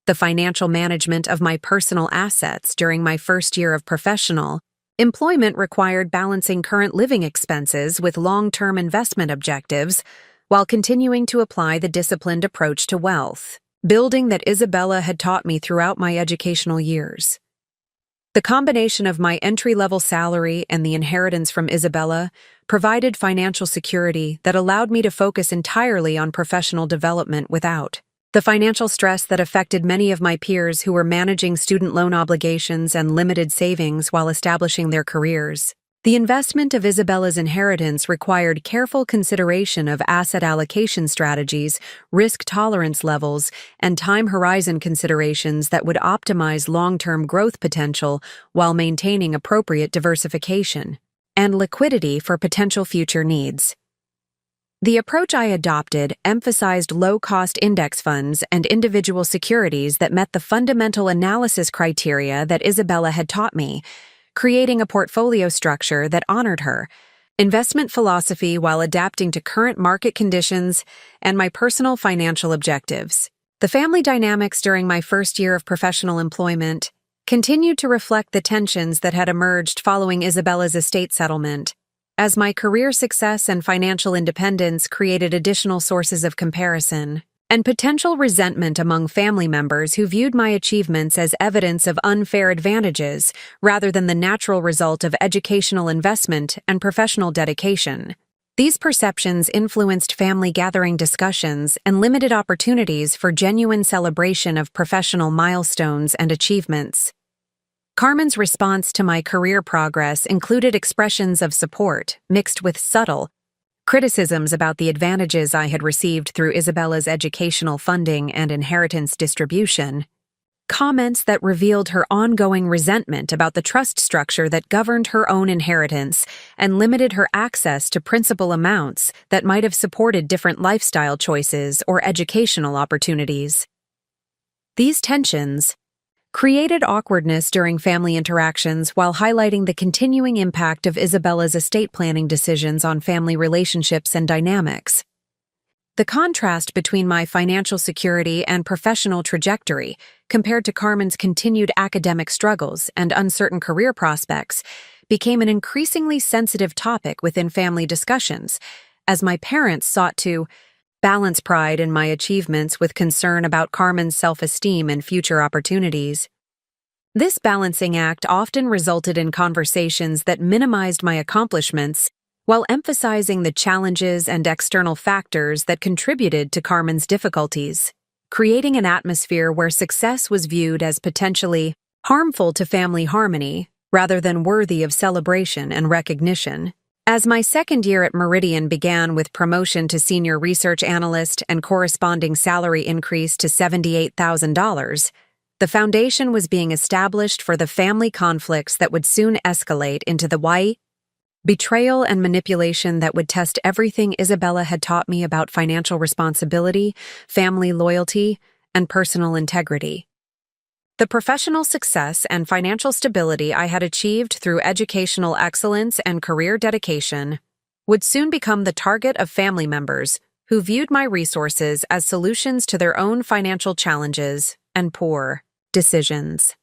The financial management of my personal assets during my first year of professional employment required balancing current living expenses with long-term investment objectives while continuing to apply the disciplined approach to wealth building that Isabella had taught me throughout my educational years. The combination of my entry-level salary and the inheritance from Isabella provided financial security that allowed me to focus entirely on professional development without the financial stress that affected many of my peers who were managing student loan obligations and limited savings while establishing their careers. The investment of Isabella's inheritance required careful consideration of asset allocation strategies, risk tolerance levels, and time horizon considerations that would optimize long-term growth potential while maintaining appropriate diversification and liquidity for potential future needs. The approach I adopted emphasized low-cost index funds and individual securities that met the fundamental analysis criteria that Isabella had taught me, creating a portfolio structure that honored her investment philosophy while adapting to current market conditions and my personal financial objectives. The family dynamics during my first year of professional employment continued to reflect the tensions that had emerged following Isabella's estate settlement, as my career success and financial independence created additional sources of comparison and potential resentment among family members who viewed my achievements as evidence of unfair advantages rather than the natural result of educational investment and professional dedication. These perceptions influenced family gathering discussions and limited opportunities for genuine celebration of professional milestones and achievements. Carmen's response to my career progress included expressions of support, mixed with subtle criticisms about the advantages I had received through Isabella's educational funding and inheritance distribution, comments that revealed her ongoing resentment about the trust structure that governed her own inheritance and limited her access to principal amounts that might have supported different lifestyle choices or educational opportunities. These tensions created awkwardness during family interactions while highlighting the continuing impact of Isabella's estate planning decisions on family relationships and dynamics. The contrast between my financial security and professional trajectory, compared to Carmen's continued academic struggles and uncertain career prospects, became an increasingly sensitive topic within family discussions, as my parents sought to balance pride in my achievements with concern about Carmen's self-esteem and future opportunities. This balancing act often resulted in conversations that minimized my accomplishments while emphasizing the challenges and external factors that contributed to Carmen's difficulties, creating an atmosphere where success was viewed as potentially harmful to family harmony rather than worthy of celebration and recognition. As my second year at Meridian began with promotion to senior research analyst and corresponding salary increase to $78,000, the foundation was being established for the family conflicts that would soon escalate into the betrayal and manipulation that would test everything Isabella had taught me about financial responsibility, family loyalty, and personal integrity. The professional success and financial stability I had achieved through educational excellence and career dedication would soon become the target of family members who viewed my resources as solutions to their own financial challenges and poor decisions.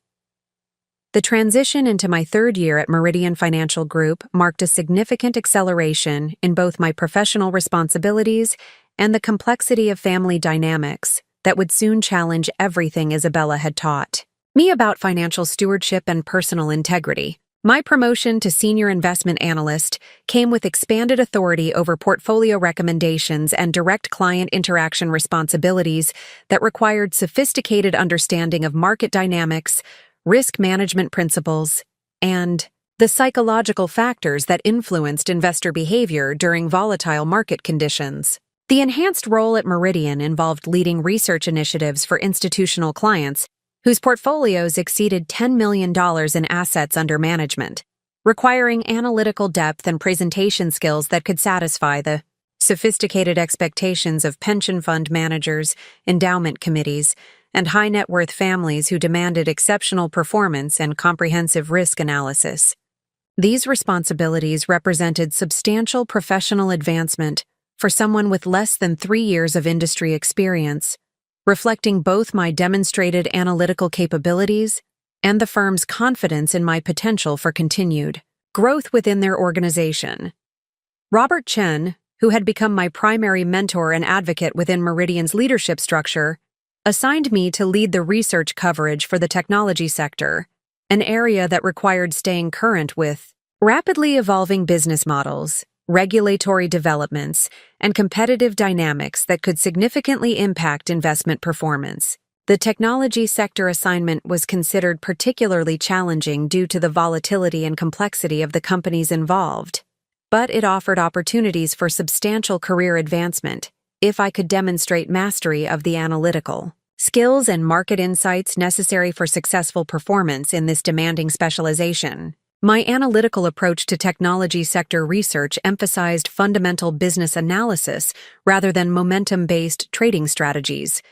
The transition into my third year at Meridian Financial Group marked a significant acceleration in both my professional responsibilities and the complexity of family dynamics that would soon challenge everything Isabella had taught me about financial stewardship and personal integrity. My promotion to senior investment analyst came with expanded authority over portfolio recommendations and direct client interaction responsibilities that required sophisticated understanding of market dynamics, risk management principles, and the psychological factors that influenced investor behavior during volatile market conditions. The enhanced role at Meridian involved leading research initiatives for institutional clients whose portfolios exceeded $10 million in assets under management, requiring analytical depth and presentation skills that could satisfy the sophisticated expectations of pension fund managers, endowment committees, and high-net-worth families who demanded exceptional performance and comprehensive risk analysis. These responsibilities represented substantial professional advancement for someone with less than 3 years of industry experience, reflecting both my demonstrated analytical capabilities and the firm's confidence in my potential for continued growth within their organization. Robert Chen, who had become my primary mentor and advocate within Meridian's leadership structure, assigned me to lead the research coverage for the technology sector, an area that required staying current with rapidly evolving business models, regulatory developments, and competitive dynamics that could significantly impact investment performance. The technology sector assignment was considered particularly challenging due to the volatility and complexity of the companies involved, but it offered opportunities for substantial career advancement if I could demonstrate mastery of the analytical skills and market insights necessary for successful performance in this demanding specialization. My analytical approach to technology sector research emphasized fundamental business analysis rather than momentum-based trading strategies,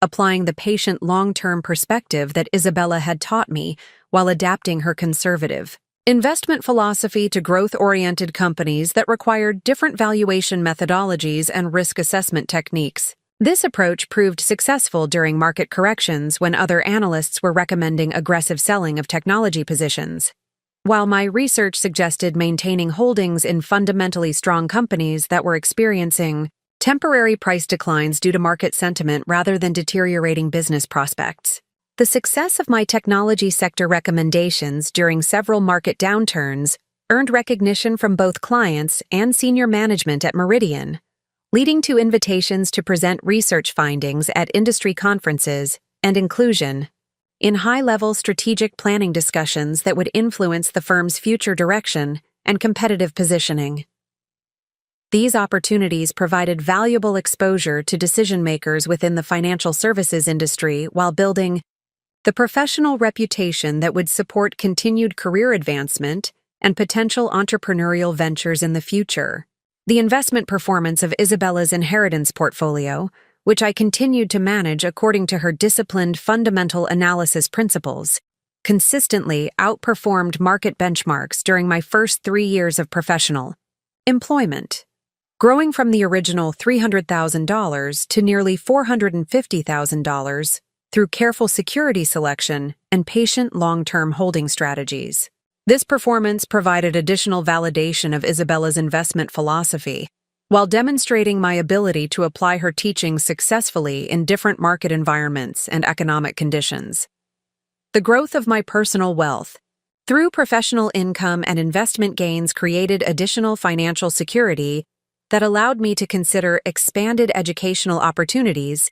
applying the patient long-term perspective that Isabella had taught me while adapting her conservative investment philosophy to growth-oriented companies that required different valuation methodologies and risk assessment techniques. This approach proved successful during market corrections when other analysts were recommending aggressive selling of technology positions. While my research suggested maintaining holdings in fundamentally strong companies that were experiencing temporary price declines due to market sentiment rather than deteriorating business prospects. The success of my technology sector recommendations during several market downturns earned recognition from both clients and senior management at Meridian, leading to invitations to present research findings at industry conferences and inclusion in high-level strategic planning discussions that would influence the firm's future direction and competitive positioning. These opportunities provided valuable exposure to decision-makers within the financial services industry while building the professional reputation that would support continued career advancement and potential entrepreneurial ventures in the future. The investment performance of Isabella's inheritance portfolio, which I continued to manage according to her disciplined fundamental analysis principles, consistently outperformed market benchmarks during my first 3 years of professional employment, growing from the original $300,000 to nearly $450,000 through careful security selection and patient long-term holding strategies. This performance provided additional validation of Isabella's investment philosophy, while demonstrating my ability to apply her teachings successfully in different market environments and economic conditions. The growth of my personal wealth through professional income and investment gains created additional financial security that allowed me to consider expanded educational opportunities,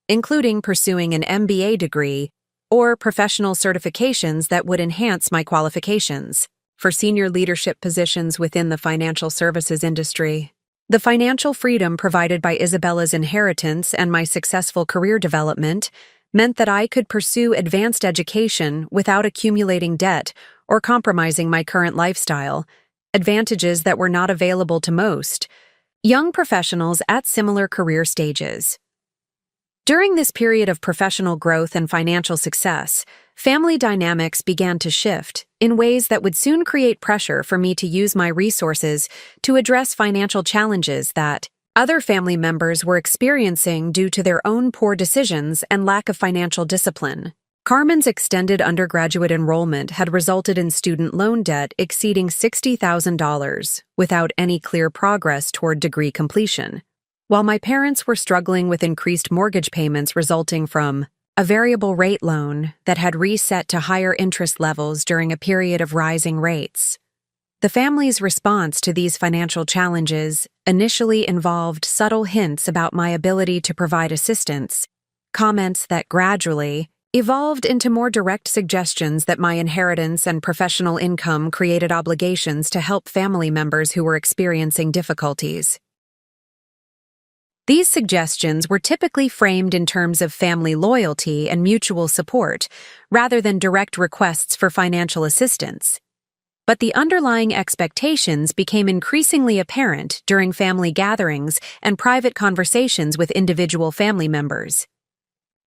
including pursuing an MBA degree or professional certifications that would enhance my qualifications for senior leadership positions within the financial services industry. The financial freedom provided by Isabella's inheritance and my successful career development meant that I could pursue advanced education without accumulating debt or compromising my current lifestyle, advantages that were not available to most young professionals at similar career stages. During this period of professional growth and financial success, family dynamics began to shift in ways that would soon create pressure for me to use my resources to address financial challenges that other family members were experiencing due to their own poor decisions and lack of financial discipline. Carmen's extended undergraduate enrollment had resulted in student loan debt exceeding $60,000 without any clear progress toward degree completion. While my parents were struggling with increased mortgage payments resulting from a variable rate loan that had reset to higher interest levels during a period of rising rates. The family's response to these financial challenges initially involved subtle hints about my ability to provide assistance, comments that gradually evolved into more direct suggestions that my inheritance and professional income created obligations to help family members who were experiencing difficulties. These suggestions were typically framed in terms of family loyalty and mutual support, rather than direct requests for financial assistance. But the underlying expectations became increasingly apparent during family gatherings and private conversations with individual family members.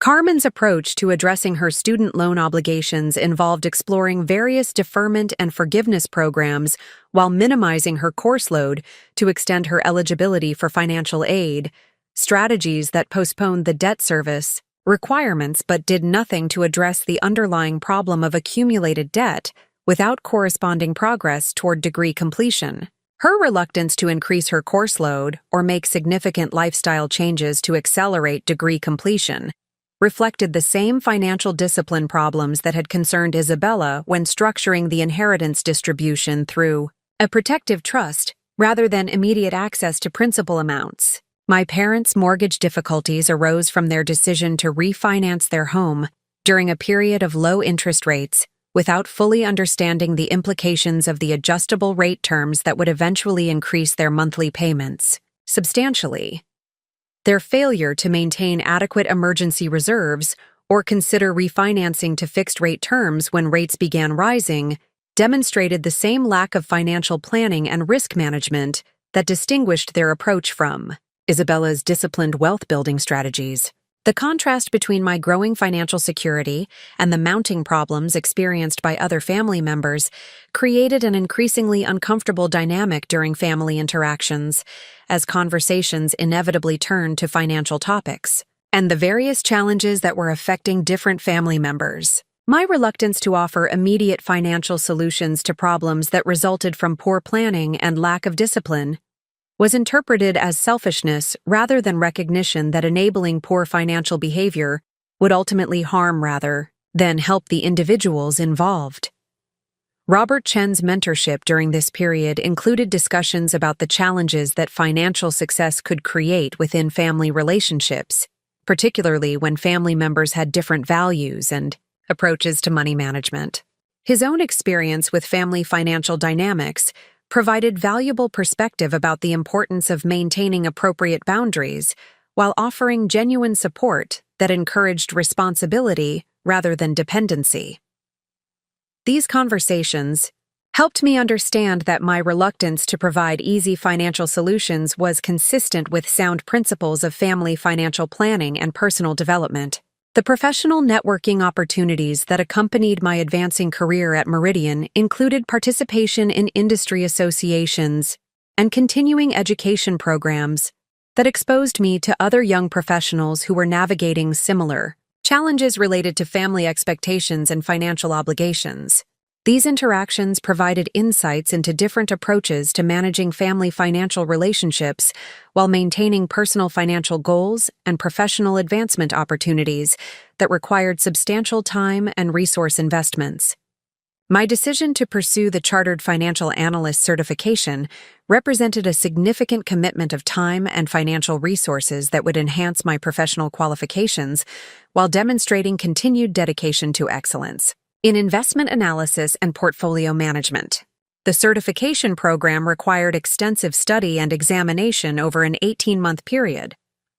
Carmen's approach to addressing her student loan obligations involved exploring various deferment and forgiveness programs while minimizing her course load to extend her eligibility for financial aid, strategies that postponed the debt service requirements but did nothing to address the underlying problem of accumulated debt without corresponding progress toward degree completion. Her reluctance to increase her course load or make significant lifestyle changes to accelerate degree completion reflected the same financial discipline problems that had concerned Isabella when structuring the inheritance distribution through a protective trust rather than immediate access to principal amounts. My parents' mortgage difficulties arose from their decision to refinance their home during a period of low interest rates without fully understanding the implications of the adjustable rate terms that would eventually increase their monthly payments substantially. Their failure to maintain adequate emergency reserves or consider refinancing to fixed-rate terms when rates began rising demonstrated the same lack of financial planning and risk management that distinguished their approach from Isabella's disciplined wealth-building strategies. The contrast between my growing financial security and the mounting problems experienced by other family members created an increasingly uncomfortable dynamic during family interactions, as conversations inevitably turned to financial topics and the various challenges that were affecting different family members. My reluctance to offer immediate financial solutions to problems that resulted from poor planning and lack of discipline was interpreted as selfishness rather than recognition that enabling poor financial behavior would ultimately harm rather than help the individuals involved. Robert Chen's mentorship during this period included discussions about the challenges that financial success could create within family relationships, particularly when family members had different values and approaches to money management. His own experience with family financial dynamics provided valuable perspective about the importance of maintaining appropriate boundaries while offering genuine support that encouraged responsibility rather than dependency. These conversations helped me understand that my reluctance to provide easy financial solutions was consistent with sound principles of family financial planning and personal development. The professional networking opportunities that accompanied my advancing career at Meridian included participation in industry associations and continuing education programs that exposed me to other young professionals who were navigating similar challenges related to family expectations and financial obligations. These interactions provided insights into different approaches to managing family financial relationships while maintaining personal financial goals and professional advancement opportunities that required substantial time and resource investments. My decision to pursue the Chartered Financial Analyst certification represented a significant commitment of time and financial resources that would enhance my professional qualifications while demonstrating continued dedication to excellence in investment analysis and portfolio management. The certification program required extensive study and examination over an 18-month period,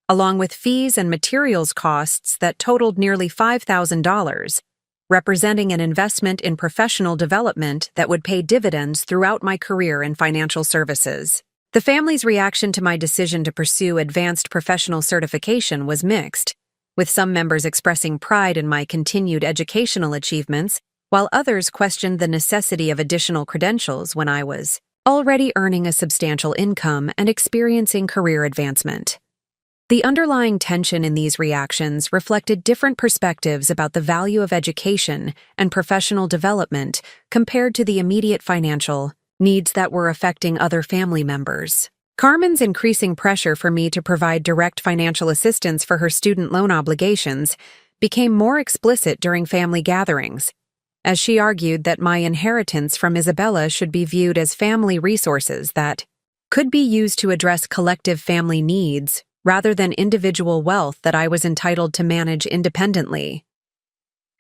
along with fees and materials costs that totaled nearly $5,000, representing an investment in professional development that would pay dividends throughout my career in financial services. The family's reaction to my decision to pursue advanced professional certification was mixed, with some members expressing pride in my continued educational achievements, while others questioned the necessity of additional credentials when I was already earning a substantial income and experiencing career advancement. The underlying tension in these reactions reflected different perspectives about the value of education and professional development compared to the immediate financial needs that were affecting other family members. Carmen's increasing pressure for me to provide direct financial assistance for her student loan obligations became more explicit during family gatherings, as she argued that my inheritance from Isabella should be viewed as family resources that could be used to address collective family needs rather than individual wealth that I was entitled to manage independently.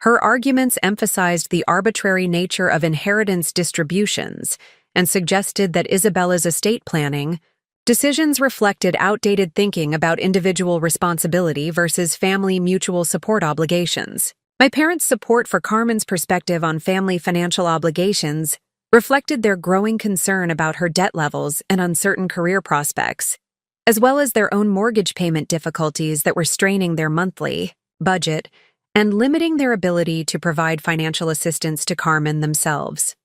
Her arguments emphasized the arbitrary nature of inheritance distributions and suggested that Isabella's estate planning decisions reflected outdated thinking about individual responsibility versus family mutual support obligations. My parents' support for Carmen's perspective on family financial obligations reflected their growing concern about her debt levels and uncertain career prospects, as well as their own mortgage payment difficulties that were straining their monthly budget and limiting their ability to provide financial assistance to Carmen themselves.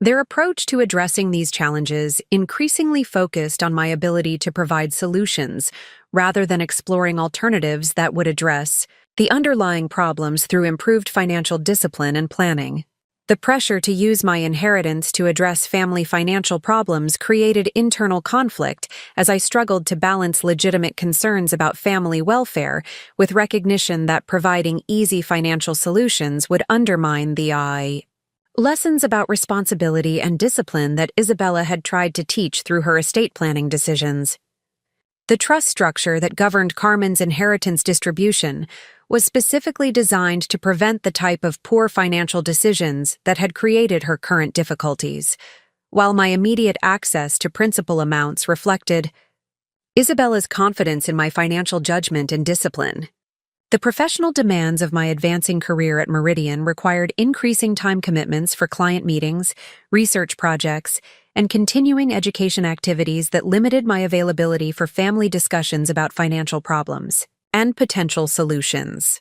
Their approach to addressing these challenges increasingly focused on my ability to provide solutions rather than exploring alternatives that would address the underlying problems through improved financial discipline and planning. The pressure to use my inheritance to address family financial problems created internal conflict as I struggled to balance legitimate concerns about family welfare with recognition that providing easy financial solutions would undermine the lessons about responsibility and discipline that Isabella had tried to teach through her estate planning decisions. The trust structure that governed Carmen's inheritance distribution was specifically designed to prevent the type of poor financial decisions that had created her current difficulties, while my immediate access to principal amounts reflected Isabella's confidence in my financial judgment and discipline. The professional demands of my advancing career at Meridian required increasing time commitments for client meetings, research projects, and continuing education activities that limited my availability for family discussions about financial problems and potential solutions.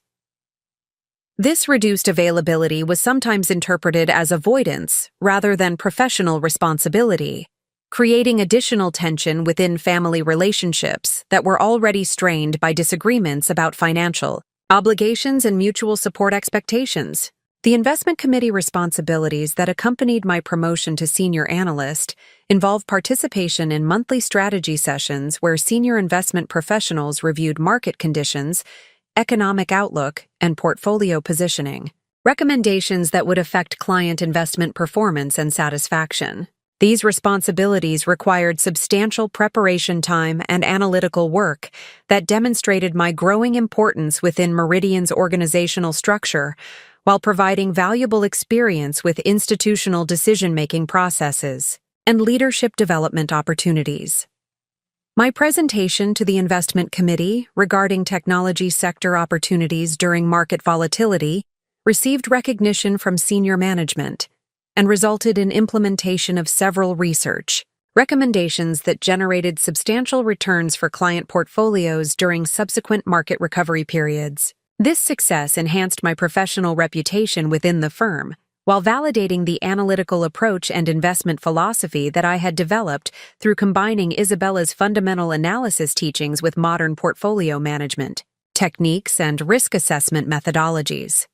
This reduced availability was sometimes interpreted as avoidance rather than professional responsibility, creating additional tension within family relationships that were already strained by disagreements about financial obligations and mutual support expectations. The investment committee responsibilities that accompanied my promotion to senior analyst involved participation in monthly strategy sessions where senior investment professionals reviewed market conditions, economic outlook, and portfolio positioning, recommendations that would affect client investment performance and satisfaction. These responsibilities required substantial preparation time and analytical work that demonstrated my growing importance within Meridian's organizational structure, while providing valuable experience with institutional decision-making processes and leadership development opportunities. My presentation to the investment committee regarding technology sector opportunities during market volatility received recognition from senior management and resulted in implementation of several research recommendations that generated substantial returns for client portfolios during subsequent market recovery periods. This success enhanced my professional reputation within the firm, while validating the analytical approach and investment philosophy that I had developed through combining Isabella's fundamental analysis teachings with modern portfolio management techniques and risk assessment methodologies.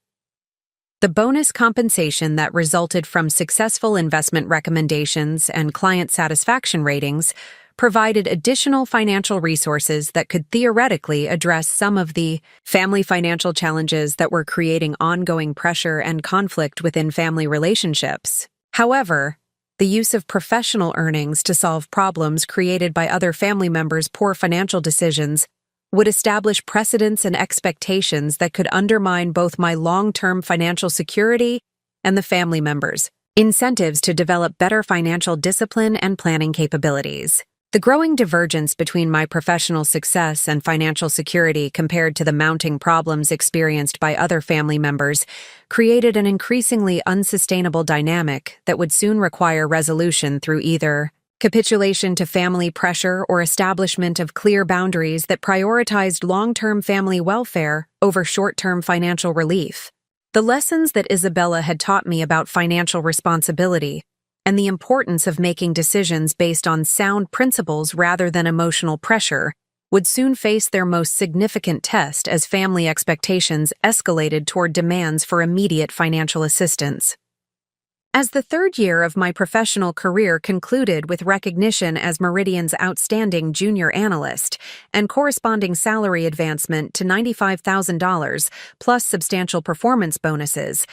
The bonus compensation that resulted from successful investment recommendations and client satisfaction ratings provided additional financial resources that could theoretically address some of the family financial challenges that were creating ongoing pressure and conflict within family relationships. However, the use of professional earnings to solve problems created by other family members' poor financial decisions would establish precedents and expectations that could undermine both my long-term financial security and the family members' incentives to develop better financial discipline and planning capabilities. The growing divergence between my professional success and financial security compared to the mounting problems experienced by other family members created an increasingly unsustainable dynamic that would soon require resolution through either capitulation to family pressure or establishment of clear boundaries that prioritized long-term family welfare over short-term financial relief. The lessons that Isabella had taught me about financial responsibility and the importance of making decisions based on sound principles rather than emotional pressure would soon face their most significant test as family expectations escalated toward demands for immediate financial assistance. As the third year of my professional career concluded with recognition as Meridian's outstanding junior analyst and corresponding salary advancement to $95,000 plus substantial performance bonuses,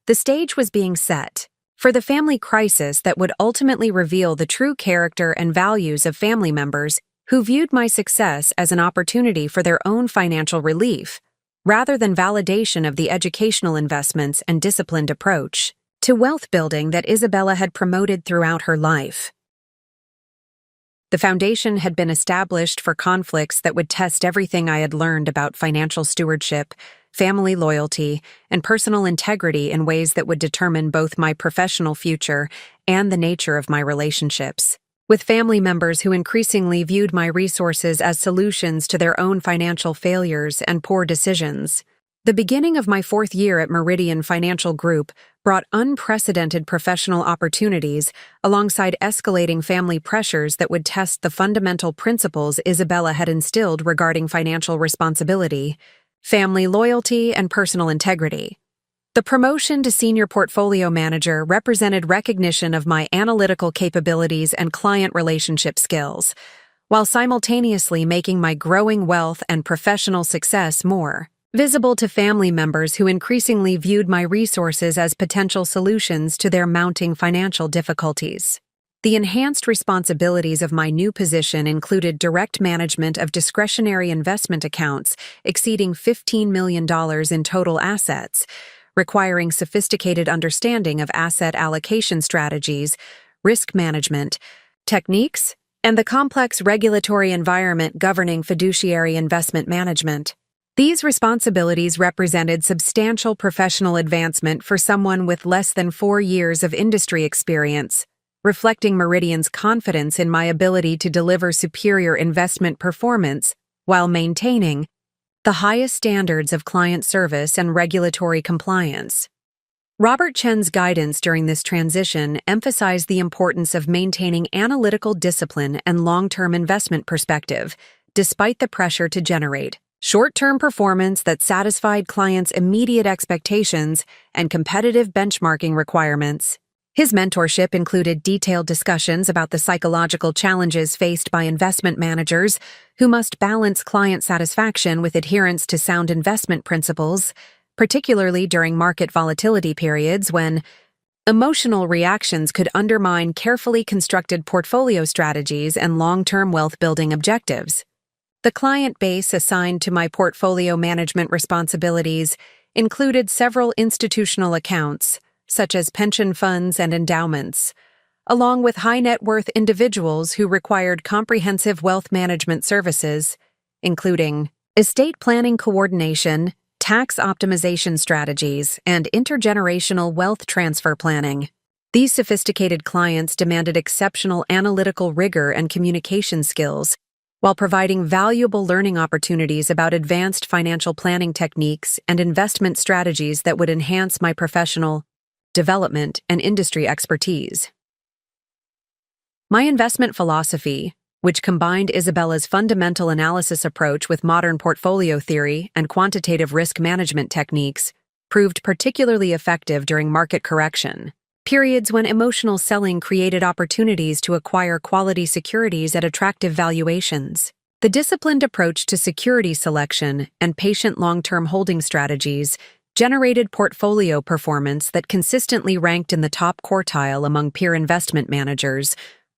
the stage was being set for the family crisis that would ultimately reveal the true character and values of family members who viewed my success as an opportunity for their own financial relief, rather than validation of the educational investments and disciplined approach to wealth building that Isabella had promoted throughout her life. The foundation had been established for conflicts that would test everything I had learned about financial stewardship, family loyalty, and personal integrity in ways that would determine both my professional future and the nature of my relationships with family members who increasingly viewed my resources as solutions to their own financial failures and poor decisions. The beginning of my fourth year at Meridian Financial Group brought unprecedented professional opportunities alongside escalating family pressures that would test the fundamental principles Isabella had instilled regarding financial responsibility, family loyalty, and personal integrity. The promotion to senior portfolio manager represented recognition of my analytical capabilities and client relationship skills, while simultaneously making my growing wealth and professional success more visible to family members who increasingly viewed my resources as potential solutions to their mounting financial difficulties. The enhanced responsibilities of my new position included direct management of discretionary investment accounts exceeding $15 million in total assets, requiring sophisticated understanding of asset allocation strategies, risk management, techniques, and the complex regulatory environment governing fiduciary investment management. These responsibilities represented substantial professional advancement for someone with less than 4 years of industry experience, reflecting Meridian's confidence in my ability to deliver superior investment performance while maintaining the highest standards of client service and regulatory compliance. Robert Chen's guidance during this transition emphasized the importance of maintaining analytical discipline and long-term investment perspective, despite the pressure to generate short-term performance that satisfied clients' immediate expectations and competitive benchmarking requirements. His mentorship included detailed discussions about the psychological challenges faced by investment managers who must balance client satisfaction with adherence to sound investment principles, particularly during market volatility periods when emotional reactions could undermine carefully constructed portfolio strategies and long-term wealth-building objectives. The client base assigned to my portfolio management responsibilities included several institutional accounts, such as pension funds and endowments, along with high-net-worth individuals who required comprehensive wealth management services, including estate planning coordination, tax optimization strategies, and intergenerational wealth transfer planning. These sophisticated clients demanded exceptional analytical rigor and communication skills, while providing valuable learning opportunities about advanced financial planning techniques and investment strategies that would enhance my professional development and industry expertise. My investment philosophy, which combined Isabella's fundamental analysis approach with modern portfolio theory and quantitative risk management techniques, proved particularly effective during market correction, periods when emotional selling created opportunities to acquire quality securities at attractive valuations. The disciplined approach to security selection and patient long-term holding strategies generated portfolio performance that consistently ranked in the top quartile among peer investment managers,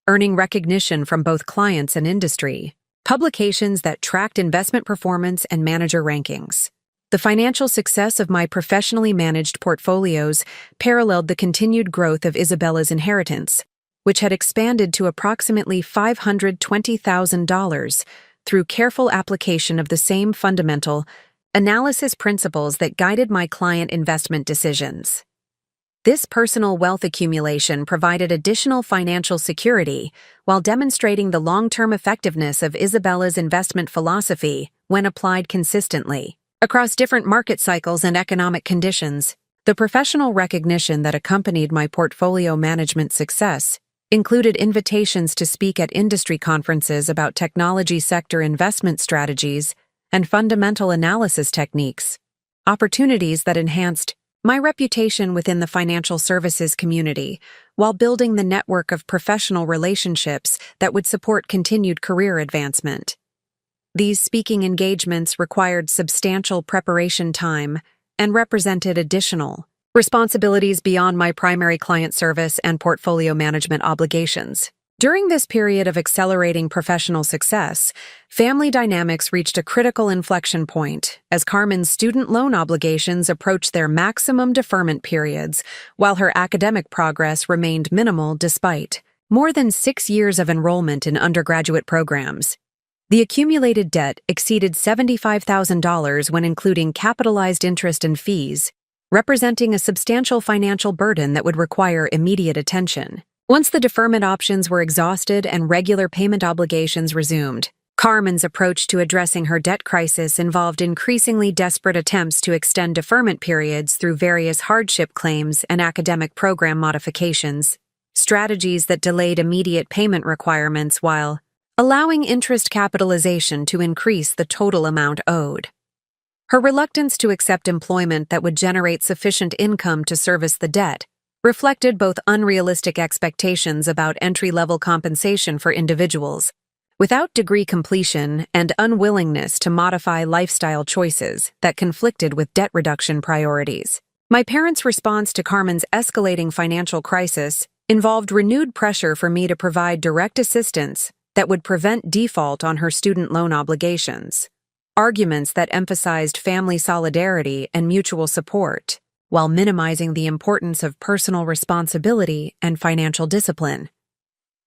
earning recognition from both clients and industry publications that tracked investment performance and manager rankings. The financial success of my professionally managed portfolios paralleled the continued growth of Isabella's inheritance, which had expanded to approximately $520,000 through careful application of the same fundamental analysis principles that guided my client investment decisions. This personal wealth accumulation provided additional financial security while demonstrating the long-term effectiveness of Isabella's investment philosophy when applied consistently across different market cycles and economic conditions. The professional recognition that accompanied my portfolio management success included invitations to speak at industry conferences about technology sector investment strategies and fundamental analysis techniques, opportunities that enhanced my reputation within the financial services community, while building the network of professional relationships that would support continued career advancement. These speaking engagements required substantial preparation time and represented additional responsibilities beyond my primary client service and portfolio management obligations. During this period of accelerating professional success, family dynamics reached a critical inflection point as Carmen's student loan obligations approached their maximum deferment periods, while her academic progress remained minimal despite more than 6 years of enrollment in undergraduate programs. The accumulated debt exceeded $75,000 when including capitalized interest and fees, representing a substantial financial burden that would require immediate attention. Once the deferment options were exhausted and regular payment obligations resumed, Carmen's approach to addressing her debt crisis involved increasingly desperate attempts to extend deferment periods through various hardship claims and academic program modifications, strategies that delayed immediate payment requirements while allowing interest capitalization to increase the total amount owed. Her reluctance to accept employment that would generate sufficient income to service the debt reflected both unrealistic expectations about entry-level compensation for individuals, without degree completion, and unwillingness to modify lifestyle choices that conflicted with debt reduction priorities. My parents' response to Carmen's escalating financial crisis involved renewed pressure for me to provide direct assistance that would prevent default on her student loan obligations. Arguments that emphasized family solidarity and mutual support, while minimizing the importance of personal responsibility and financial discipline.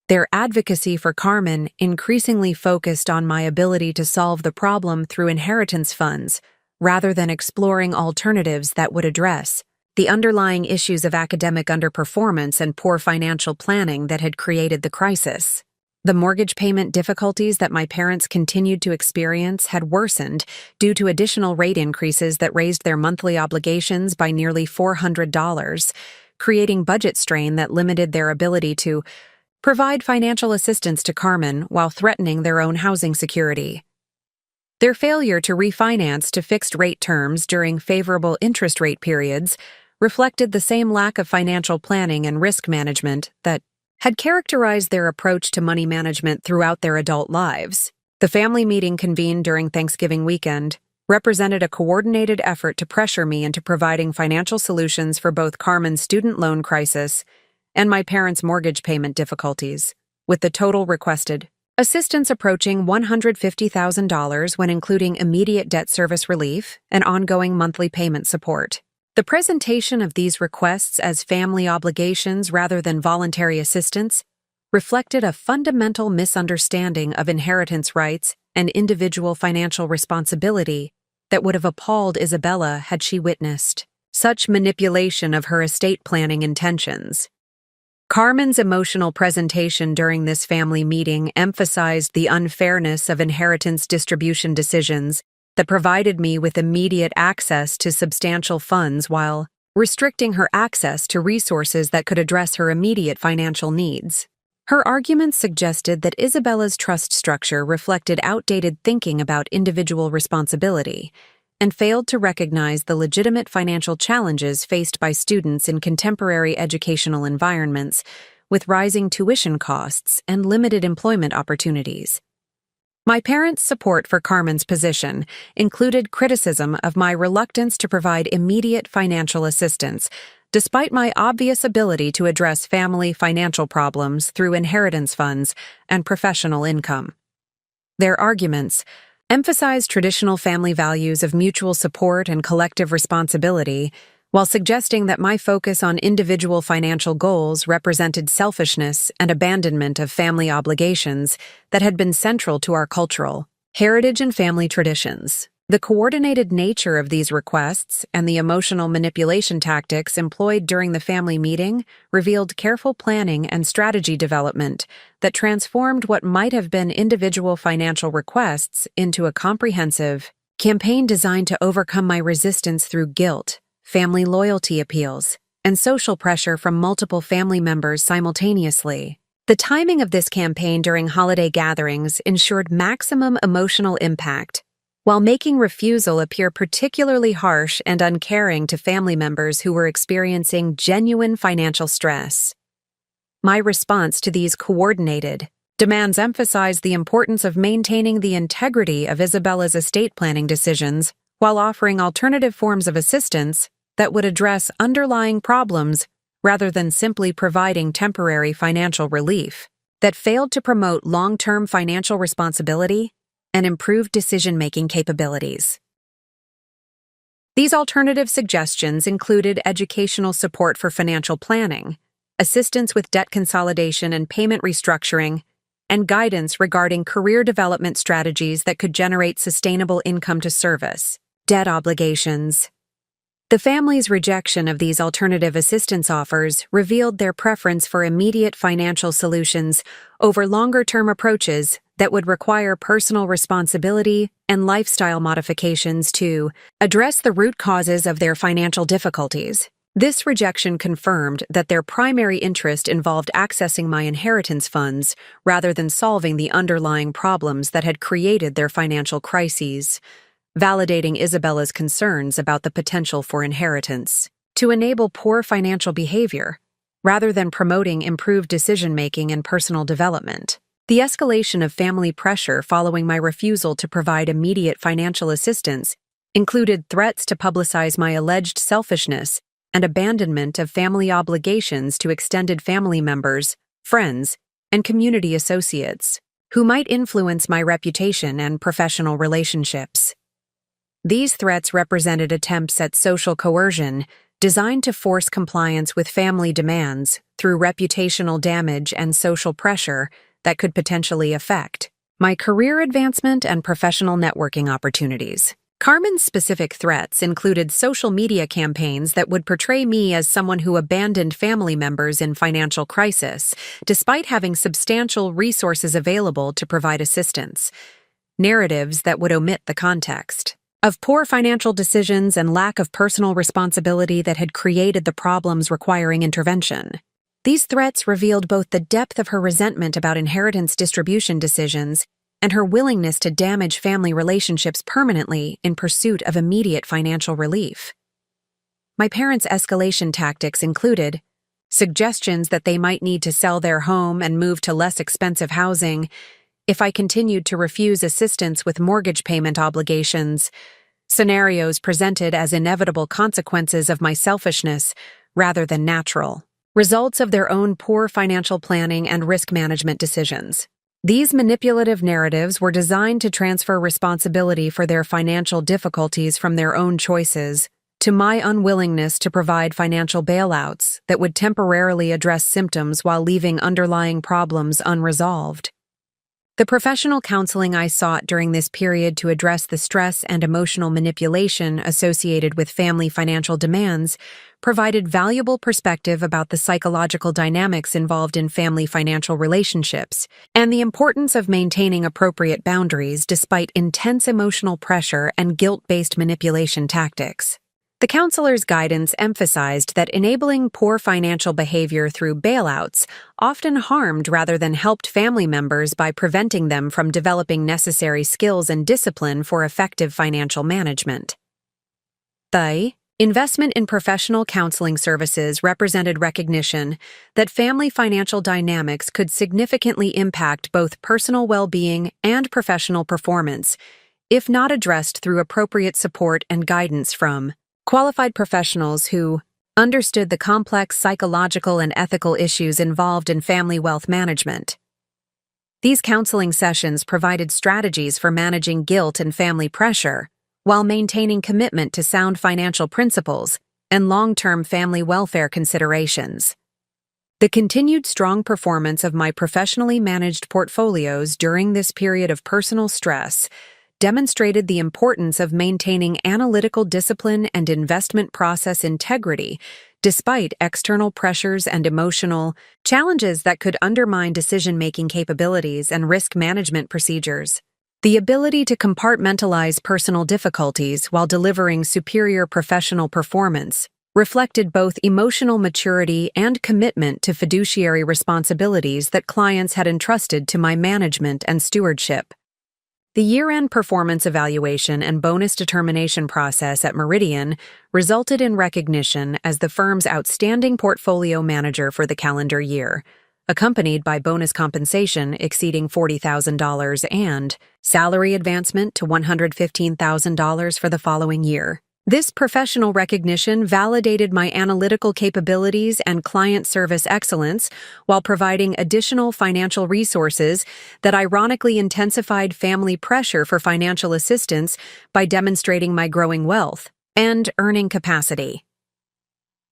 Their advocacy for Carmen increasingly focused on my ability to solve the problem through inheritance funds, rather than exploring alternatives that would address the underlying issues of academic underperformance and poor financial planning that had created the crisis. The mortgage payment difficulties that my parents continued to experience had worsened due to additional rate increases that raised their monthly obligations by nearly $400, creating budget strain that limited their ability to provide financial assistance to Carmen while threatening their own housing security. Their failure to refinance to fixed-rate terms during favorable interest rate periods reflected the same lack of financial planning and risk management that had characterized their approach to money management throughout their adult lives. The family meeting convened during Thanksgiving weekend represented a coordinated effort to pressure me into providing financial solutions for both Carmen's student loan crisis and my parents' mortgage payment difficulties, with the total requested assistance approaching $150,000 when including immediate debt service relief and ongoing monthly payment support. The presentation of these requests as family obligations rather than voluntary assistance reflected a fundamental misunderstanding of inheritance rights and individual financial responsibility that would have appalled Isabella had she witnessed such manipulation of her estate planning intentions. Carmen's emotional presentation during this family meeting emphasized the unfairness of inheritance distribution decisions that provided me with immediate access to substantial funds while restricting her access to resources that could address her immediate financial needs. Her arguments suggested that Isabella's trust structure reflected outdated thinking about individual responsibility and failed to recognize the legitimate financial challenges faced by students in contemporary educational environments with rising tuition costs and limited employment opportunities. My parents' support for Carmen's position included criticism of my reluctance to provide immediate financial assistance, despite my obvious ability to address family financial problems through inheritance funds and professional income. Their arguments emphasized traditional family values of mutual support and collective responsibility, while suggesting that my focus on individual financial goals represented selfishness and abandonment of family obligations that had been central to our cultural heritage and family traditions. The coordinated nature of these requests and the emotional manipulation tactics employed during the family meeting revealed careful planning and strategy development that transformed what might have been individual financial requests into a comprehensive campaign designed to overcome my resistance through guilt, family loyalty appeals, and social pressure from multiple family members simultaneously. The timing of this campaign during holiday gatherings ensured maximum emotional impact, while making refusal appear particularly harsh and uncaring to family members who were experiencing genuine financial stress. My response to these coordinated demands emphasized the importance of maintaining the integrity of Isabella's estate planning decisions while offering alternative forms of assistance that would address underlying problems rather than simply providing temporary financial relief that failed to promote long-term financial responsibility and improved decision-making capabilities. These alternative suggestions included educational support for financial planning, assistance with debt consolidation and payment restructuring, and guidance regarding career development strategies that could generate sustainable income to service debt obligations. The family's rejection of these alternative assistance offers revealed their preference for immediate financial solutions over longer-term approaches that would require personal responsibility and lifestyle modifications to address the root causes of their financial difficulties. This rejection confirmed that their primary interest involved accessing my inheritance funds rather than solving the underlying problems that had created their financial crises, validating Isabella's concerns about the potential for inheritance to enable poor financial behavior, rather than promoting improved decision-making and personal development. The escalation of family pressure following my refusal to provide immediate financial assistance included threats to publicize my alleged selfishness and abandonment of family obligations to extended family members, friends, and community associates, who might influence my reputation and professional relationships. These threats represented attempts at social coercion designed to force compliance with family demands through reputational damage and social pressure that could potentially affect my career advancement and professional networking opportunities. Carmen's specific threats included social media campaigns that would portray me as someone who abandoned family members in financial crisis, despite having substantial resources available to provide assistance. Narratives that would omit the context of poor financial decisions and lack of personal responsibility that had created the problems requiring intervention. These threats revealed both the depth of her resentment about inheritance distribution decisions and her willingness to damage family relationships permanently in pursuit of immediate financial relief. My parents' escalation tactics included suggestions that they might need to sell their home and move to less expensive housing if I continued to refuse assistance with mortgage payment obligations, scenarios presented as inevitable consequences of my selfishness rather than natural results of their own poor financial planning and risk management decisions. These manipulative narratives were designed to transfer responsibility for their financial difficulties from their own choices to my unwillingness to provide financial bailouts that would temporarily address symptoms while leaving underlying problems unresolved. The professional counseling I sought during this period to address the stress and emotional manipulation associated with family financial demands provided valuable perspective about the psychological dynamics involved in family financial relationships and the importance of maintaining appropriate boundaries despite intense emotional pressure and guilt-based manipulation tactics. The counselor's guidance emphasized that enabling poor financial behavior through bailouts often harmed rather than helped family members by preventing them from developing necessary skills and discipline for effective financial management. The investment in professional counseling services represented recognition that family financial dynamics could significantly impact both personal well-being and professional performance, if not addressed through appropriate support and guidance from qualified professionals who understood the complex psychological and ethical issues involved in family wealth management. These counseling sessions provided strategies for managing guilt and family pressure, while maintaining commitment to sound financial principles and long-term family welfare considerations. The continued strong performance of my professionally managed portfolios during this period of personal stress demonstrated the importance of maintaining analytical discipline and investment process integrity despite external pressures and emotional challenges that could undermine decision-making capabilities and risk management procedures. The ability to compartmentalize personal difficulties while delivering superior professional performance reflected both emotional maturity and commitment to fiduciary responsibilities that clients had entrusted to my management and stewardship. The year-end performance evaluation and bonus determination process at Meridian resulted in recognition as the firm's outstanding portfolio manager for the calendar year, accompanied by bonus compensation exceeding $40,000 and salary advancement to $115,000 for the following year. This professional recognition validated my analytical capabilities and client service excellence while providing additional financial resources that ironically intensified family pressure for financial assistance by demonstrating my growing wealth and earning capacity.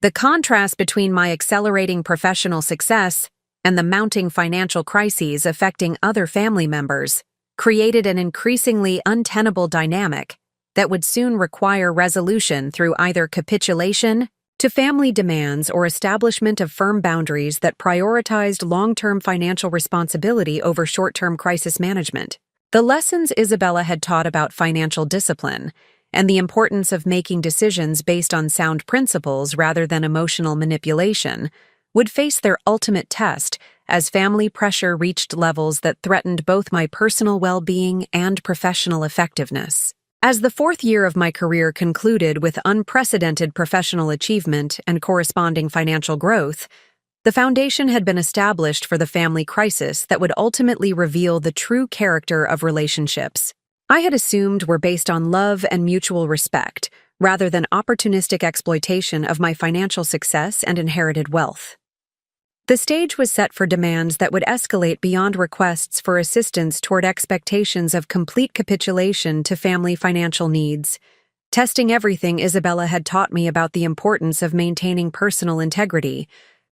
The contrast between my accelerating professional success and the mounting financial crises affecting other family members created an increasingly untenable dynamic that would soon require resolution through either capitulation to family demands or establishment of firm boundaries that prioritized long-term financial responsibility over short-term crisis management. The lessons Isabella had taught about financial discipline and the importance of making decisions based on sound principles rather than emotional manipulation would face their ultimate test as family pressure reached levels that threatened both my personal well-being and professional effectiveness. As the fourth year of my career concluded with unprecedented professional achievement and corresponding financial growth, the foundation had been established for the family crisis that would ultimately reveal the true character of relationships I had assumed were based on love and mutual respect, rather than opportunistic exploitation of my financial success and inherited wealth. The stage was set for demands that would escalate beyond requests for assistance toward expectations of complete capitulation to family financial needs, testing everything Isabella had taught me about the importance of maintaining personal integrity,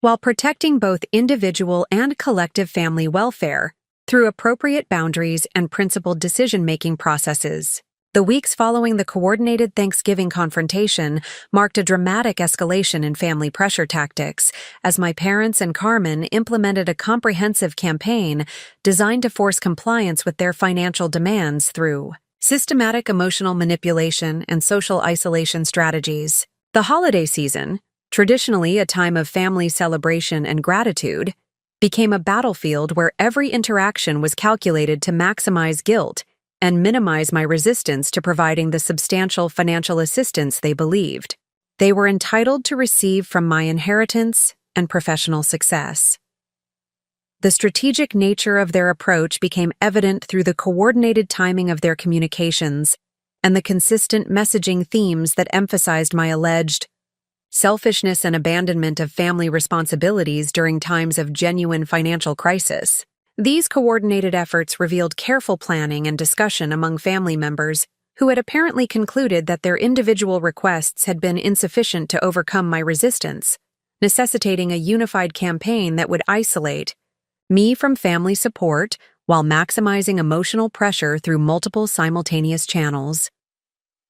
while protecting both individual and collective family welfare through appropriate boundaries and principled decision-making processes. The weeks following the coordinated Thanksgiving confrontation marked a dramatic escalation in family pressure tactics, as my parents and Carmen implemented a comprehensive campaign designed to force compliance with their financial demands through systematic emotional manipulation and social isolation strategies. The holiday season, traditionally a time of family celebration and gratitude, became a battlefield where every interaction was calculated to maximize guilt and minimize my resistance to providing the substantial financial assistance they believed they were entitled to receive from my inheritance and professional success. The strategic nature of their approach became evident through the coordinated timing of their communications and the consistent messaging themes that emphasized my alleged selfishness and abandonment of family responsibilities during times of genuine financial crisis. These coordinated efforts revealed careful planning and discussion among family members who had apparently concluded that their individual requests had been insufficient to overcome my resistance, necessitating a unified campaign that would isolate me from family support while maximizing emotional pressure through multiple simultaneous channels.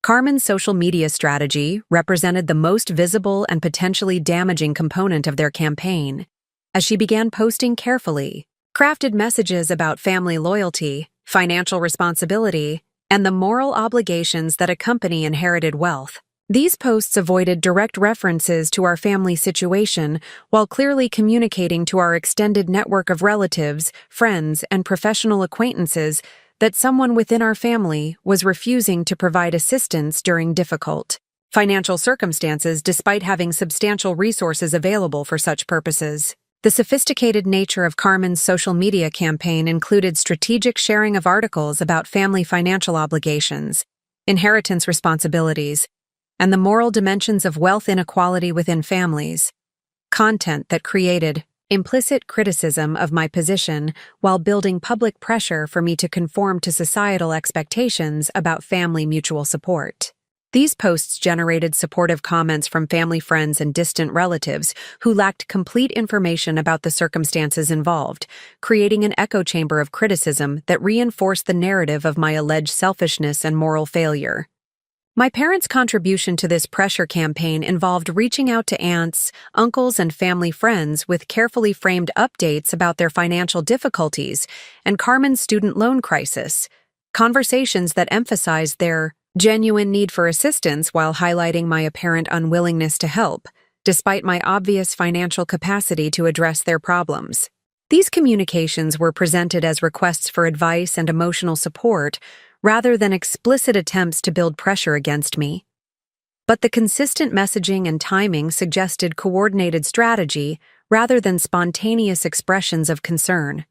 Carmen's social media strategy represented the most visible and potentially damaging component of their campaign, as she began posting carefully crafted messages about family loyalty, financial responsibility, and the moral obligations that accompany inherited wealth. These posts avoided direct references to our family situation while clearly communicating to our extended network of relatives, friends, and professional acquaintances that someone within our family was refusing to provide assistance during difficult financial circumstances despite having substantial resources available for such purposes. The sophisticated nature of Carmen's social media campaign included strategic sharing of articles about family financial obligations, inheritance responsibilities, and the moral dimensions of wealth inequality within families, content that created implicit criticism of my position while building public pressure for me to conform to societal expectations about family mutual support. These posts generated supportive comments from family friends and distant relatives who lacked complete information about the circumstances involved, creating an echo chamber of criticism that reinforced the narrative of my alleged selfishness and moral failure. My parents' contribution to this pressure campaign involved reaching out to aunts, uncles, and family friends with carefully framed updates about their financial difficulties and Carmen's student loan crisis, conversations that emphasized their genuine need for assistance while highlighting my apparent unwillingness to help, despite my obvious financial capacity to address their problems. These communications were presented as requests for advice and emotional support rather than explicit attempts to build pressure against me. But the consistent messaging and timing suggested coordinated strategy rather than spontaneous expressions of concern.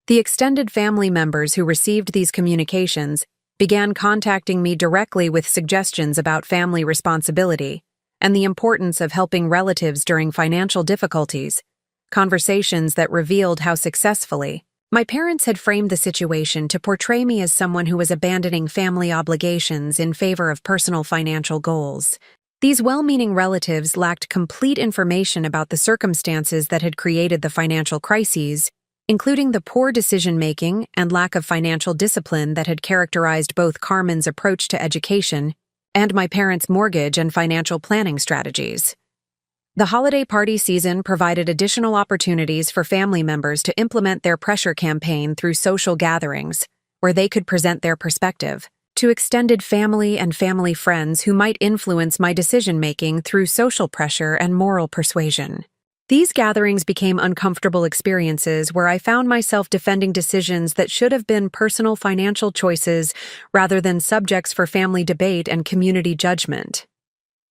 The extended family members who received these communications began contacting me directly with suggestions about family responsibility and the importance of helping relatives during financial difficulties, conversations that revealed how successfully my parents had framed the situation to portray me as someone who was abandoning family obligations in favor of personal financial goals. These well-meaning relatives lacked complete information about the circumstances that had created the financial crises, including the poor decision-making and lack of financial discipline that had characterized both Carmen's approach to education and my parents' mortgage and financial planning strategies. The holiday party season provided additional opportunities for family members to implement their pressure campaign through social gatherings, where they could present their perspective to extended family and family friends who might influence my decision-making through social pressure and moral persuasion. These gatherings became uncomfortable experiences where I found myself defending decisions that should have been personal financial choices rather than subjects for family debate and community judgment.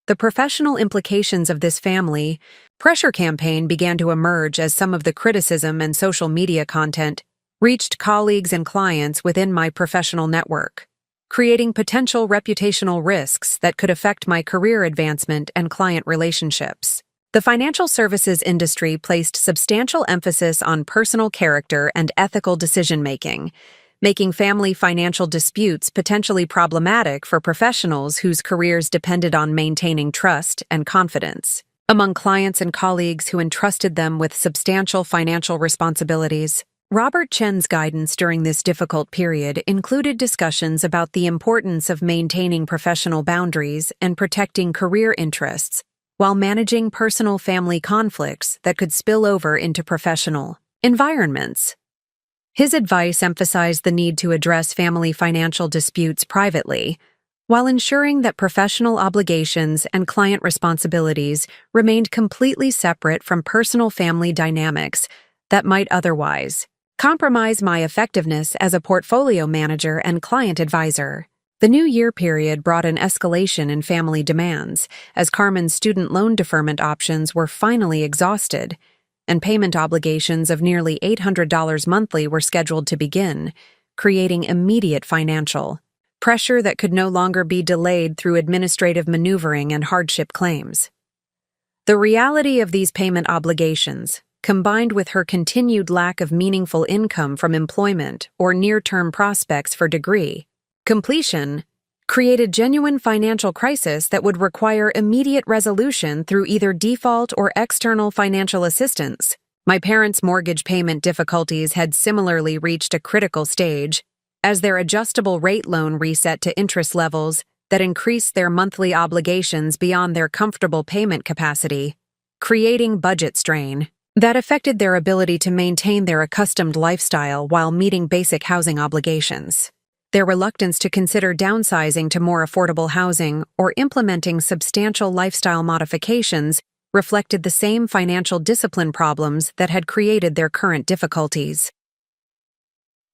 The professional implications of this family pressure campaign began to emerge as some of the criticism and social media content reached colleagues and clients within my professional network, creating potential reputational risks that could affect my career advancement and client relationships. The financial services industry placed substantial emphasis on personal character and ethical decision-making, making family financial disputes potentially problematic for professionals whose careers depended on maintaining trust and confidence among clients and colleagues who entrusted them with substantial financial responsibilities. Robert Chen's guidance during this difficult period included discussions about the importance of maintaining professional boundaries and protecting career interests while managing personal family conflicts that could spill over into professional environments. His advice emphasized the need to address family financial disputes privately, while ensuring that professional obligations and client responsibilities remained completely separate from personal family dynamics that might otherwise compromise my effectiveness as a portfolio manager and client advisor. The new year period brought an escalation in family demands, as Carmen's student loan deferment options were finally exhausted, and payment obligations of nearly $800 monthly were scheduled to begin, creating immediate financial pressure that could no longer be delayed through administrative maneuvering and hardship claims. The reality of these payment obligations, combined with her continued lack of meaningful income from employment or near-term prospects for degree completion, created genuine financial crisis that would require immediate resolution through either default or external financial assistance. My parents' mortgage payment difficulties had similarly reached a critical stage, as their adjustable rate loan reset to interest levels that increased their monthly obligations beyond their comfortable payment capacity, creating budget strain that affected their ability to maintain their accustomed lifestyle while meeting basic housing obligations. Their reluctance to consider downsizing to more affordable housing or implementing substantial lifestyle modifications reflected the same financial discipline problems that had created their current difficulties.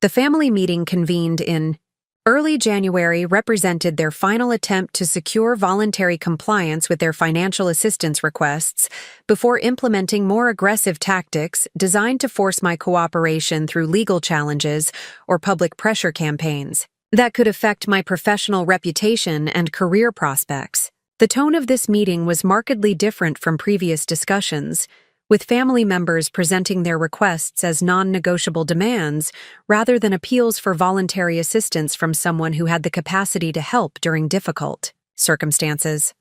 The family meeting convened in early January represented their final attempt to secure voluntary compliance with their financial assistance requests before implementing more aggressive tactics designed to force my cooperation through legal challenges or public pressure campaigns that could affect my professional reputation and career prospects. The tone of this meeting was markedly different from previous discussions, with family members presenting their requests as non-negotiable demands rather than appeals for voluntary assistance from someone who had the capacity to help during difficult circumstances.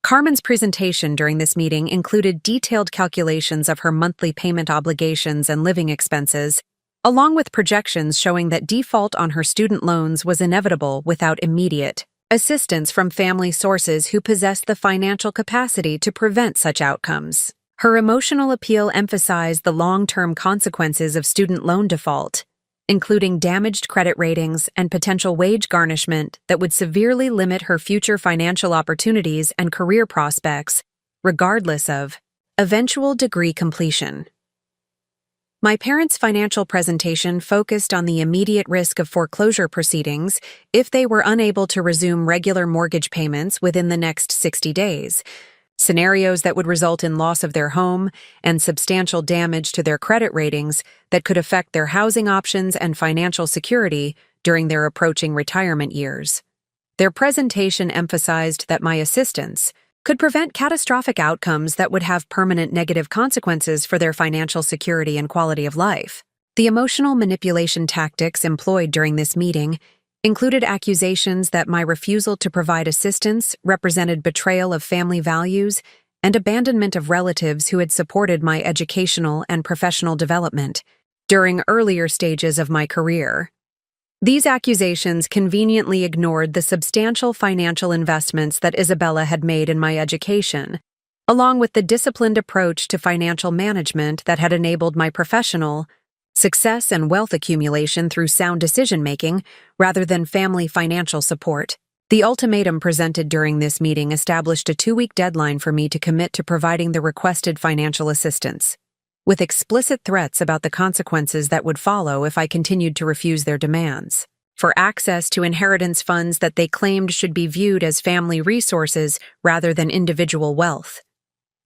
Carmen's presentation during this meeting included detailed calculations of her monthly payment obligations and living expenses, along with projections showing that default on her student loans was inevitable without immediate assistance from family sources who possessed the financial capacity to prevent such outcomes. Her emotional appeal emphasized the long-term consequences of student loan default, including damaged credit ratings and potential wage garnishment that would severely limit her future financial opportunities and career prospects, regardless of eventual degree completion. My parents' financial presentation focused on the immediate risk of foreclosure proceedings if they were unable to resume regular mortgage payments within the next 60 days, scenarios that would result in loss of their home and substantial damage to their credit ratings that could affect their housing options and financial security during their approaching retirement years. Their presentation emphasized that my assistance could prevent catastrophic outcomes that would have permanent negative consequences for their financial security and quality of life. The emotional manipulation tactics employed during this meeting included accusations that my refusal to provide assistance represented betrayal of family values and abandonment of relatives who had supported my educational and professional development during earlier stages of my career. These accusations conveniently ignored the substantial financial investments that Isabella had made in my education, along with the disciplined approach to financial management that had enabled my professional success and wealth accumulation through sound decision-making rather than family financial support. The ultimatum presented during this meeting established a 2-week deadline for me to commit to providing the requested financial assistance, with explicit threats about the consequences that would follow if I continued to refuse their demands. For access to inheritance funds that they claimed should be viewed as family resources rather than individual wealth.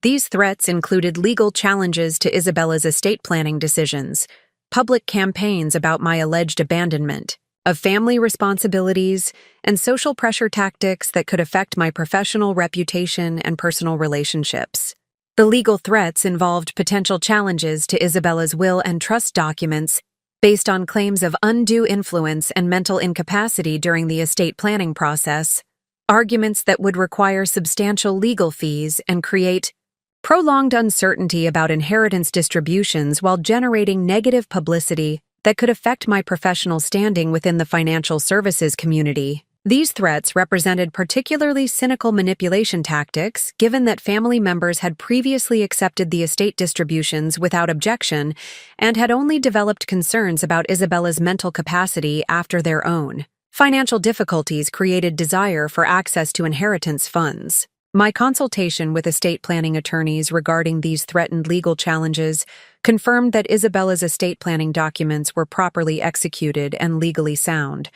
These threats included legal challenges to Isabella's estate planning decisions, public campaigns about my alleged abandonment of family responsibilities, and social pressure tactics that could affect my professional reputation and personal relationships. The legal threats involved potential challenges to Isabella's will and trust documents based on claims of undue influence and mental incapacity during the estate planning process, arguments that would require substantial legal fees and create prolonged uncertainty about inheritance distributions while generating negative publicity that could affect my professional standing within the financial services community. These threats represented particularly cynical manipulation tactics, given that family members had previously accepted the estate distributions without objection and had only developed concerns about Isabella's mental capacity after their own financial difficulties created desire for access to inheritance funds. My consultation with estate planning attorneys regarding these threatened legal challenges confirmed that Isabella's estate planning documents were properly executed and legally sound,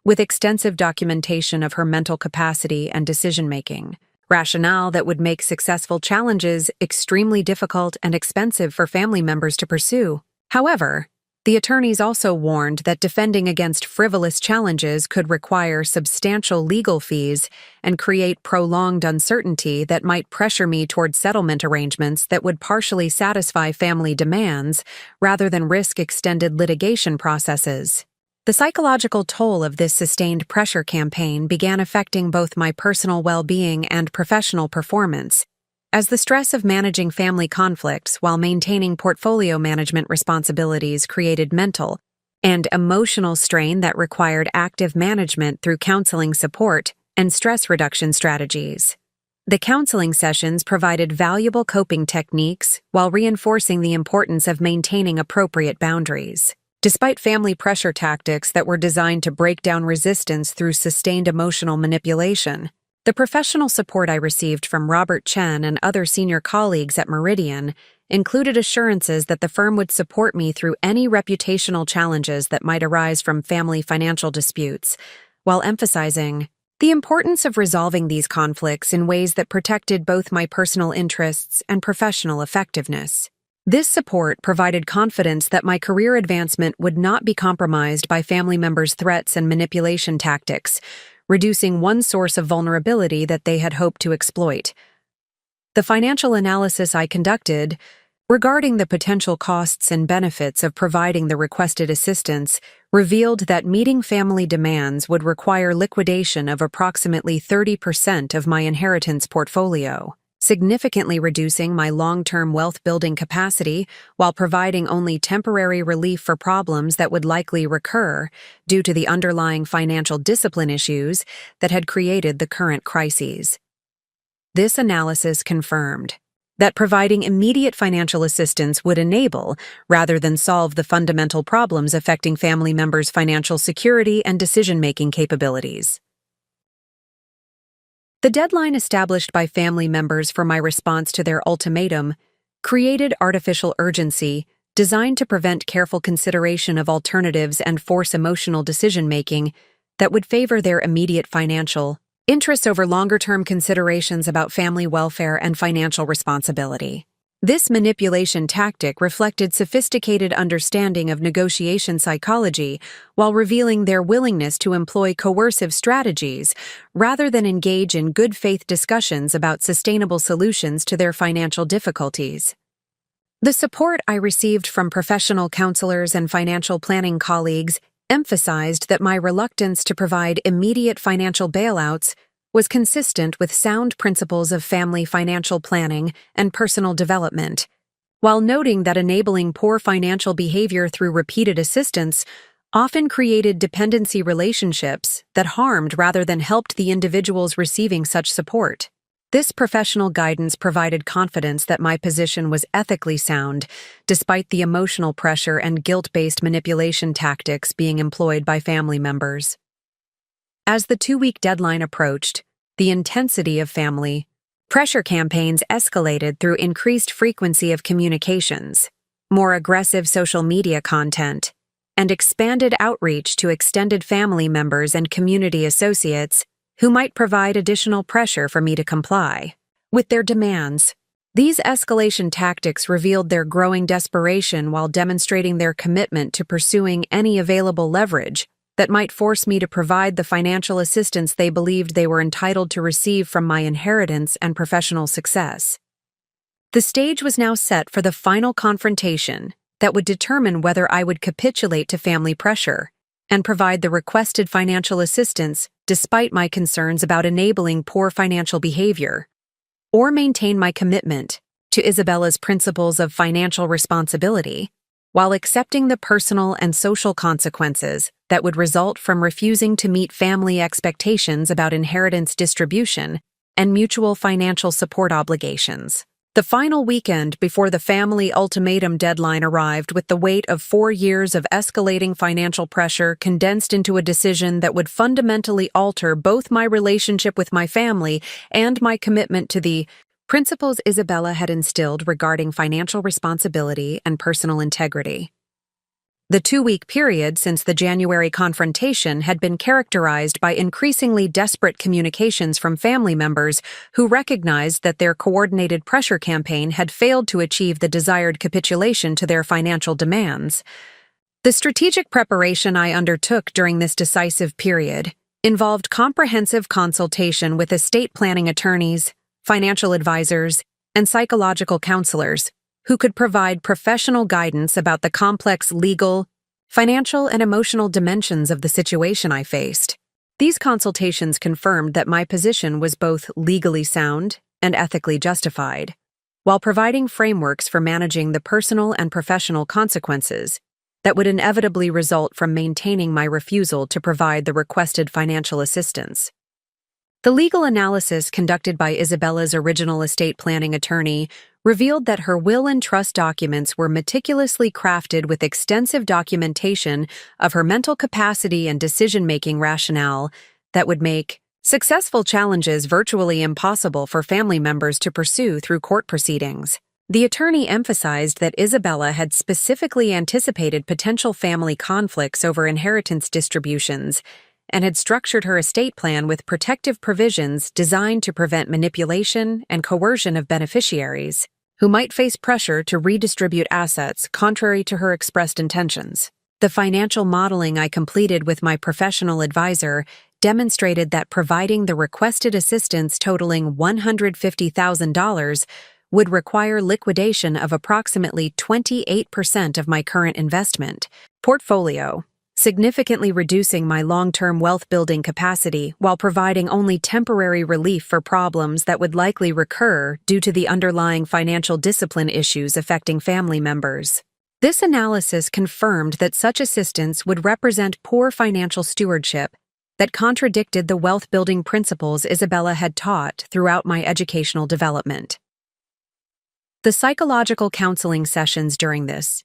with extensive documentation of her mental capacity and decision-making, rationale that would make successful challenges extremely difficult and expensive for family members to pursue. However, the attorneys also warned that defending against frivolous challenges could require substantial legal fees and create prolonged uncertainty that might pressure me toward settlement arrangements that would partially satisfy family demands rather than risk extended litigation processes. The psychological toll of this sustained pressure campaign began affecting both my personal well-being and professional performance, as the stress of managing family conflicts while maintaining portfolio management responsibilities created mental and emotional strain that required active management through counseling support and stress reduction strategies. The counseling sessions provided valuable coping techniques while reinforcing the importance of maintaining appropriate boundaries. Despite family pressure tactics that were designed to break down resistance through sustained emotional manipulation, the professional support I received from Robert Chen and other senior colleagues at Meridian included assurances that the firm would support me through any reputational challenges that might arise from family financial disputes, while emphasizing the importance of resolving these conflicts in ways that protected both my personal interests and professional effectiveness. This support provided confidence that my career advancement would not be compromised by family members' threats and manipulation tactics, reducing one source of vulnerability that they had hoped to exploit. The financial analysis I conducted regarding the potential costs and benefits of providing the requested assistance revealed that meeting family demands would require liquidation of approximately 30% of my inheritance portfolio, significantly reducing my long-term wealth-building capacity while providing only temporary relief for problems that would likely recur due to the underlying financial discipline issues that had created the current crises. This analysis confirmed that providing immediate financial assistance would enable, rather than solve, the fundamental problems affecting family members' financial security and decision-making capabilities. The deadline established by family members for my response to their ultimatum created artificial urgency designed to prevent careful consideration of alternatives and force emotional decision-making that would favor their immediate financial interests over longer-term considerations about family welfare and financial responsibility. This manipulation tactic reflected sophisticated understanding of negotiation psychology while revealing their willingness to employ coercive strategies rather than engage in good faith discussions about sustainable solutions to their financial difficulties. The support I received from professional counselors and financial planning colleagues emphasized that my reluctance to provide immediate financial bailouts was consistent with sound principles of family financial planning and personal development, while noting that enabling poor financial behavior through repeated assistance often created dependency relationships that harmed rather than helped the individuals receiving such support. This professional guidance provided confidence that my position was ethically sound, despite the emotional pressure and guilt-based manipulation tactics being employed by family members. As the 2-week deadline approached, the intensity of family pressure campaigns escalated through increased frequency of communications, more aggressive social media content, and expanded outreach to extended family members and community associates who might provide additional pressure for me to comply with their demands. These escalation tactics revealed their growing desperation while demonstrating their commitment to pursuing any available leverage that might force me to provide the financial assistance they believed they were entitled to receive from my inheritance and professional success. The stage was now set for the final confrontation that would determine whether I would capitulate to family pressure and provide the requested financial assistance despite my concerns about enabling poor financial behavior, or maintain my commitment to Isabella's principles of financial responsibility while accepting the personal and social consequences that would result from refusing to meet family expectations about inheritance distribution and mutual financial support obligations. The final weekend before the family ultimatum deadline arrived with the weight of 4 years of escalating financial pressure condensed into a decision that would fundamentally alter both my relationship with my family and my commitment to the principles Isabella had instilled regarding financial responsibility and personal integrity. The 2-week period since the January confrontation had been characterized by increasingly desperate communications from family members who recognized that their coordinated pressure campaign had failed to achieve the desired capitulation to their financial demands. The strategic preparation I undertook during this decisive period involved comprehensive consultation with estate planning attorneys, financial advisors, and psychological counselors who could provide professional guidance about the complex legal, financial, and emotional dimensions of the situation I faced. These consultations confirmed that my position was both legally sound and ethically justified, while providing frameworks for managing the personal and professional consequences that would inevitably result from maintaining my refusal to provide the requested financial assistance. The legal analysis conducted by Isabella's original estate planning attorney revealed that her will and trust documents were meticulously crafted with extensive documentation of her mental capacity and decision-making rationale that would make successful challenges virtually impossible for family members to pursue through court proceedings. The attorney emphasized that Isabella had specifically anticipated potential family conflicts over inheritance distributions and had structured her estate plan with protective provisions designed to prevent manipulation and coercion of beneficiaries, who might face pressure to redistribute assets contrary to her expressed intentions. The financial modeling I completed with my professional advisor demonstrated that providing the requested assistance totaling $150,000 would require liquidation of approximately 28% of my current investment portfolio, significantly reducing my long-term wealth-building capacity while providing only temporary relief for problems that would likely recur due to the underlying financial discipline issues affecting family members. This analysis confirmed that such assistance would represent poor financial stewardship that contradicted the wealth-building principles Isabella had taught throughout my educational development. The psychological counseling sessions during this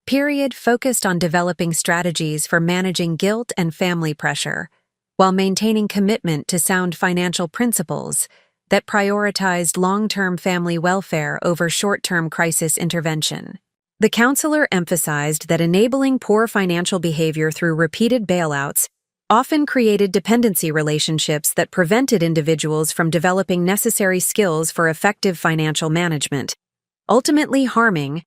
period focused on developing strategies for managing guilt and family pressure, while maintaining commitment to sound financial principles that prioritized long-term family welfare over short-term crisis intervention. The counselor emphasized that enabling poor financial behavior through repeated bailouts often created dependency relationships that prevented individuals from developing necessary skills for effective financial management, ultimately harming,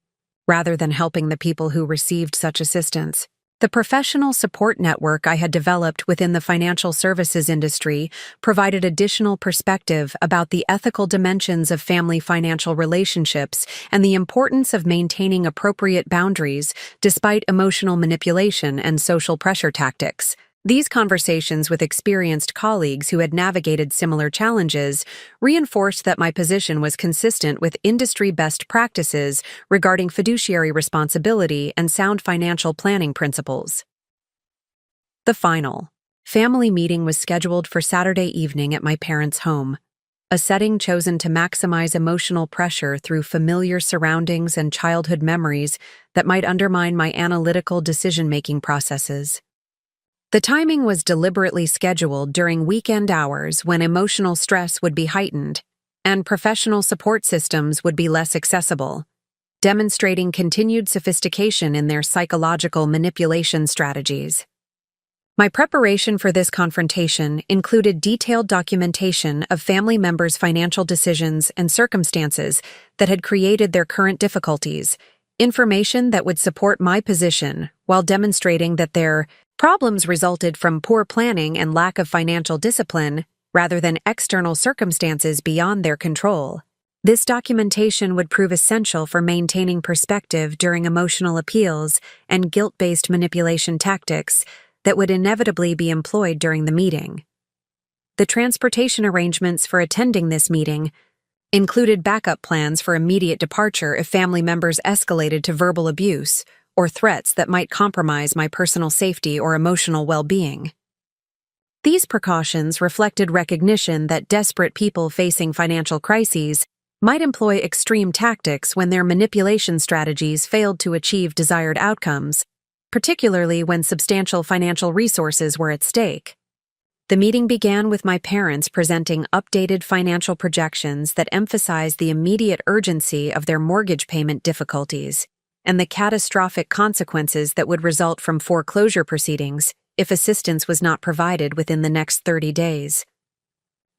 rather than helping the people who received such assistance. The professional support network I had developed within the financial services industry provided additional perspective about the ethical dimensions of family financial relationships and the importance of maintaining appropriate boundaries despite emotional manipulation and social pressure tactics. These conversations with experienced colleagues who had navigated similar challenges reinforced that my position was consistent with industry best practices regarding fiduciary responsibility and sound financial planning principles. The final family meeting was scheduled for Saturday evening at my parents' home, a setting chosen to maximize emotional pressure through familiar surroundings and childhood memories that might undermine my analytical decision-making processes. The timing was deliberately scheduled during weekend hours when emotional stress would be heightened and professional support systems would be less accessible, demonstrating continued sophistication in their psychological manipulation strategies. My preparation for this confrontation included detailed documentation of family members' financial decisions and circumstances that had created their current difficulties, information that would support my position while demonstrating that their problems resulted from poor planning and lack of financial discipline rather than external circumstances beyond their control. This documentation would prove essential for maintaining perspective during emotional appeals and guilt-based manipulation tactics that would inevitably be employed during the meeting. The transportation arrangements for attending this meeting included backup plans for immediate departure if family members escalated to verbal abuse or threats that might compromise my personal safety or emotional well-being. These precautions reflected recognition that desperate people facing financial crises might employ extreme tactics when their manipulation strategies failed to achieve desired outcomes, particularly when substantial financial resources were at stake. The meeting began with my parents presenting updated financial projections that emphasized the immediate urgency of their mortgage payment difficulties and the catastrophic consequences that would result from foreclosure proceedings if assistance was not provided within the next 30 days.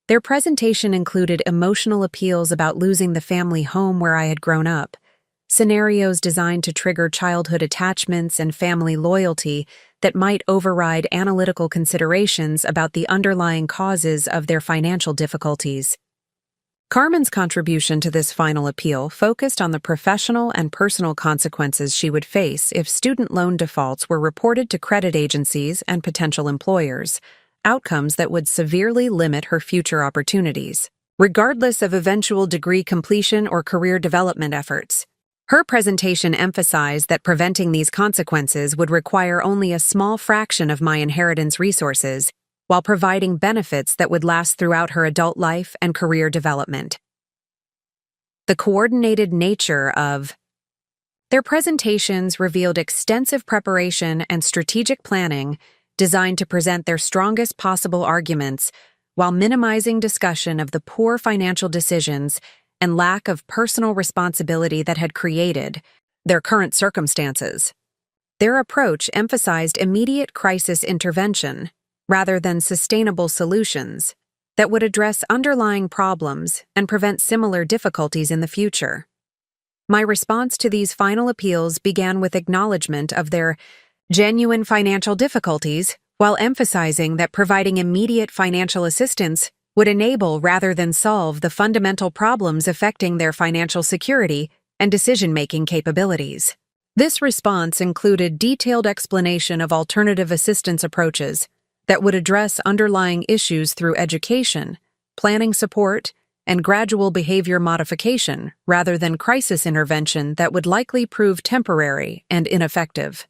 Their presentation included emotional appeals about losing the family home where I had grown up, scenarios designed to trigger childhood attachments and family loyalty that might override analytical considerations about the underlying causes of their financial difficulties. Carmen's contribution to this final appeal focused on the professional and personal consequences she would face if student loan defaults were reported to credit agencies and potential employers, outcomes that would severely limit her future opportunities, regardless of eventual degree completion or career development efforts. Her presentation emphasized that preventing these consequences would require only a small fraction of my inheritance resources, while providing benefits that would last throughout her adult life and career development. The coordinated nature of their presentations revealed extensive preparation and strategic planning designed to present their strongest possible arguments while minimizing discussion of the poor financial decisions and lack of personal responsibility that had created their current circumstances. Their approach emphasized immediate crisis intervention rather than sustainable solutions that would address underlying problems and prevent similar difficulties in the future. My response to these final appeals began with acknowledgement of their genuine financial difficulties, while emphasizing that providing immediate financial assistance would enable rather than solve the fundamental problems affecting their financial security and decision-making capabilities. This response included detailed explanation of alternative assistance approaches that would address underlying issues through education, planning support, and gradual behavior modification rather than crisis intervention that would likely prove temporary and ineffective.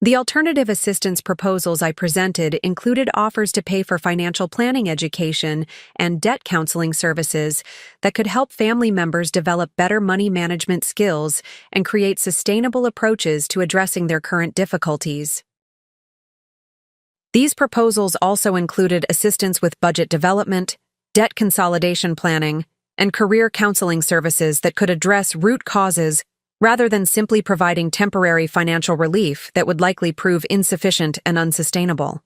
The alternative assistance proposals I presented included offers to pay for financial planning education and debt counseling services that could help family members develop better money management skills and create sustainable approaches to addressing their current difficulties. These proposals also included assistance with budget development, debt consolidation planning, and career counseling services that could address root causes rather than simply providing temporary financial relief that would likely prove insufficient and unsustainable.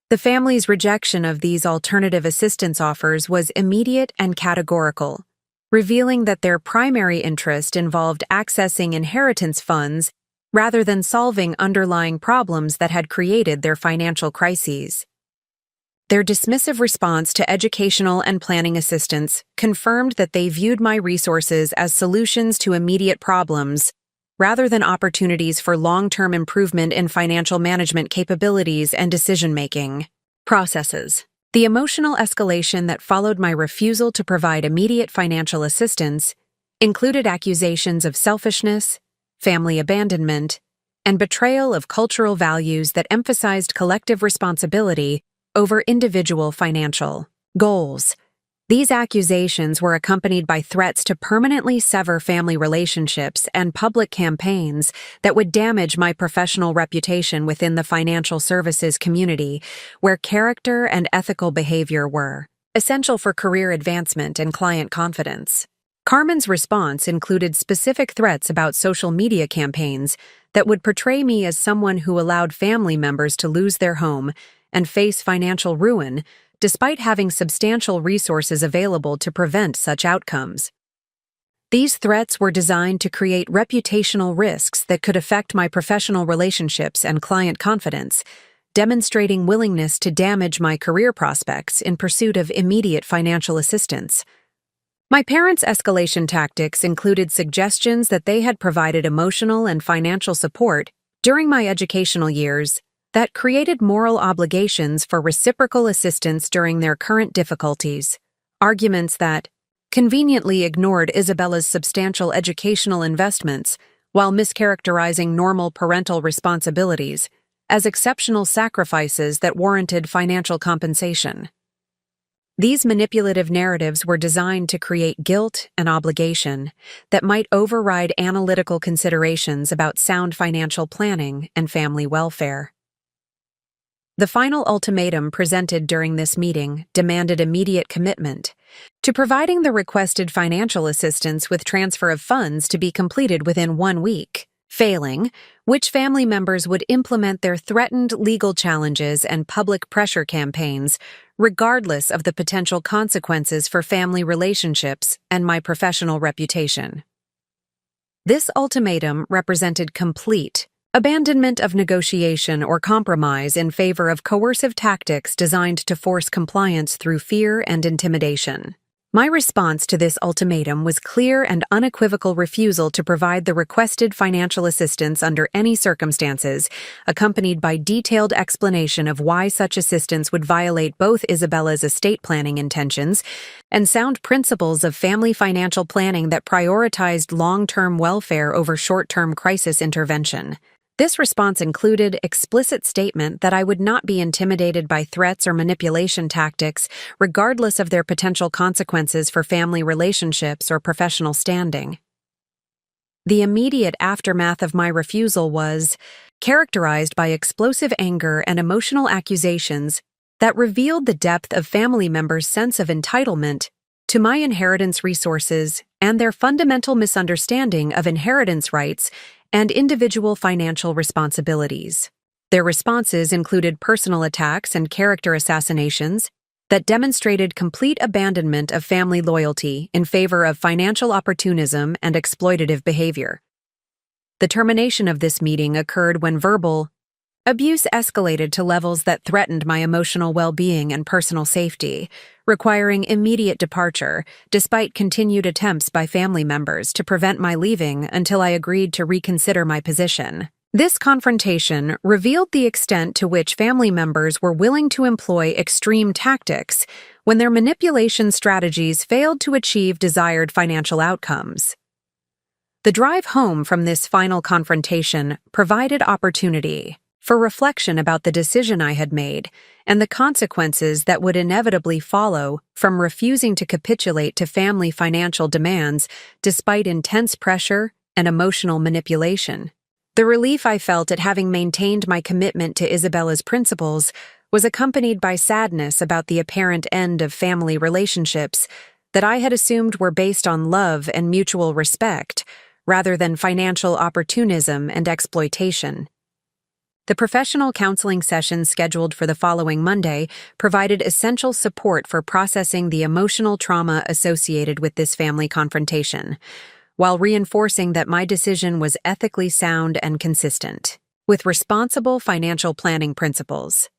The family's rejection of these alternative assistance offers was immediate and categorical, revealing that their primary interest involved accessing inheritance funds rather than solving underlying problems that had created their financial crises. Their dismissive response to educational and planning assistance confirmed that they viewed my resources as solutions to immediate problems rather than opportunities for long-term improvement in financial management capabilities and decision-making processes. The emotional escalation that followed my refusal to provide immediate financial assistance included accusations of selfishness, family abandonment, and betrayal of cultural values that emphasized collective responsibility over individual financial goals. These accusations were accompanied by threats to permanently sever family relationships and public campaigns that would damage my professional reputation within the financial services community, where character and ethical behavior were essential for career advancement and client confidence. Carmen's response included specific threats about social media campaigns that would portray me as someone who allowed family members to lose their home and face financial ruin, despite having substantial resources available to prevent such outcomes. These threats were designed to create reputational risks that could affect my professional relationships and client confidence, demonstrating willingness to damage my career prospects in pursuit of immediate financial assistance. My parents' escalation tactics included suggestions that they had provided emotional and financial support during my educational years that created moral obligations for reciprocal assistance during their current difficulties, arguments that conveniently ignored Isabella's substantial educational investments while mischaracterizing normal parental responsibilities as exceptional sacrifices that warranted financial compensation. These manipulative narratives were designed to create guilt and obligation that might override analytical considerations about sound financial planning and family welfare. The final ultimatum presented during this meeting demanded immediate commitment to providing the requested financial assistance with transfer of funds to be completed within 1 week. Failing, which family members would implement their threatened legal challenges and public pressure campaigns, regardless of the potential consequences for family relationships and my professional reputation. This ultimatum represented complete abandonment of negotiation or compromise in favor of coercive tactics designed to force compliance through fear and intimidation. My response to this ultimatum was clear and unequivocal refusal to provide the requested financial assistance under any circumstances, accompanied by detailed explanation of why such assistance would violate both Isabella's estate planning intentions and sound principles of family financial planning that prioritized long-term welfare over short-term crisis intervention. This response included explicit statement that I would not be intimidated by threats or manipulation tactics, regardless of their potential consequences for family relationships or professional standing. The immediate aftermath of my refusal was characterized by explosive anger and emotional accusations that revealed the depth of family members' sense of entitlement to my inheritance resources and their fundamental misunderstanding of inheritance rights and individual financial responsibilities. Their responses included personal attacks and character assassinations that demonstrated complete abandonment of family loyalty in favor of financial opportunism and exploitative behavior. The termination of this meeting occurred when verbal abuse escalated to levels that threatened my emotional well-being and personal safety, requiring immediate departure, despite continued attempts by family members to prevent my leaving until I agreed to reconsider my position. This confrontation revealed the extent to which family members were willing to employ extreme tactics when their manipulation strategies failed to achieve desired financial outcomes. The drive home from this final confrontation provided opportunity for reflection about the decision I had made and the consequences that would inevitably follow from refusing to capitulate to family financial demands despite intense pressure and emotional manipulation. The relief I felt at having maintained my commitment to Isabella's principles was accompanied by sadness about the apparent end of family relationships that I had assumed were based on love and mutual respect, rather than financial opportunism and exploitation. The professional counseling sessions scheduled for the following Monday provided essential support for processing the emotional trauma associated with this family confrontation, while reinforcing that my decision was ethically sound and consistent with responsible financial planning principles.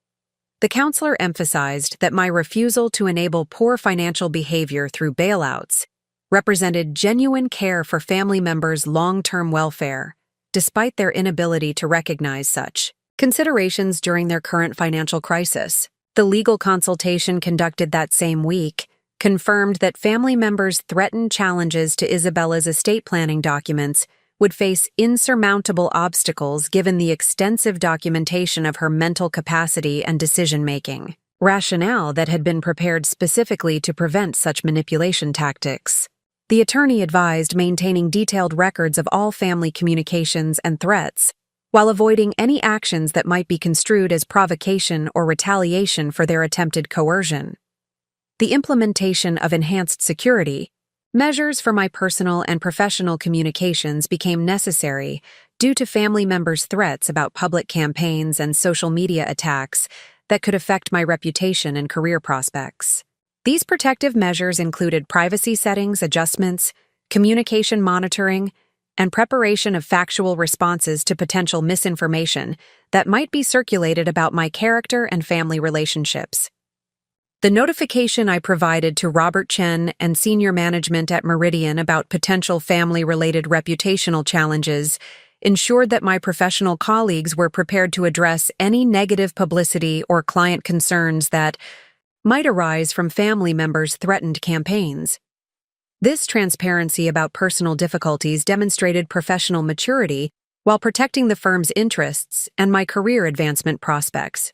The counselor emphasized that my refusal to enable poor financial behavior through bailouts represented genuine care for family members' long-term welfare, despite their inability to recognize such considerations during their current financial crisis. The legal consultation conducted that same week confirmed that family members' threatened challenges to Isabella's estate planning documents would face insurmountable obstacles given the extensive documentation of her mental capacity and decision-making, rationale that had been prepared specifically to prevent such manipulation tactics. The attorney advised maintaining detailed records of all family communications and threats, while avoiding any actions that might be construed as provocation or retaliation for their attempted coercion. The implementation of enhanced security measures for my personal and professional communications became necessary due to family members' threats about public campaigns and social media attacks that could affect my reputation and career prospects. These protective measures included privacy settings adjustments, communication monitoring, and preparation of factual responses to potential misinformation that might be circulated about my character and family relationships. The notification I provided to Robert Chen and senior management at Meridian about potential family-related reputational challenges ensured that my professional colleagues were prepared to address any negative publicity or client concerns that might arise from family members' threatened campaigns. This transparency about personal difficulties demonstrated professional maturity while protecting the firm's interests and my career advancement prospects.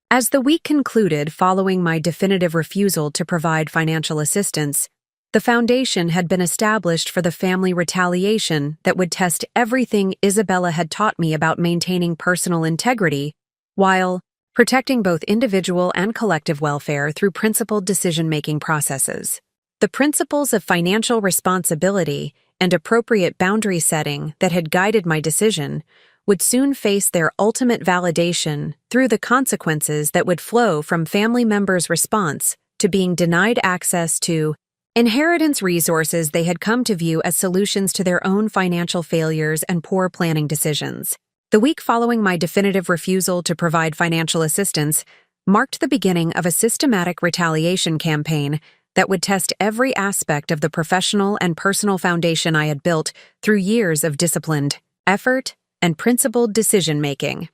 As the week concluded following my definitive refusal to provide financial assistance, the foundation had been established for the family retaliation that would test everything Isabella had taught me about maintaining personal integrity while protecting both individual and collective welfare through principled decision-making processes. The principles of financial responsibility and appropriate boundary setting that had guided my decision would soon face their ultimate validation through the consequences that would flow from family members' response to being denied access to inheritance resources they had come to view as solutions to their own financial failures and poor planning decisions. The week following my definitive refusal to provide financial assistance marked the beginning of a systematic retaliation campaign that would test every aspect of the professional and personal foundation I had built through years of disciplined effort and principled decision-making.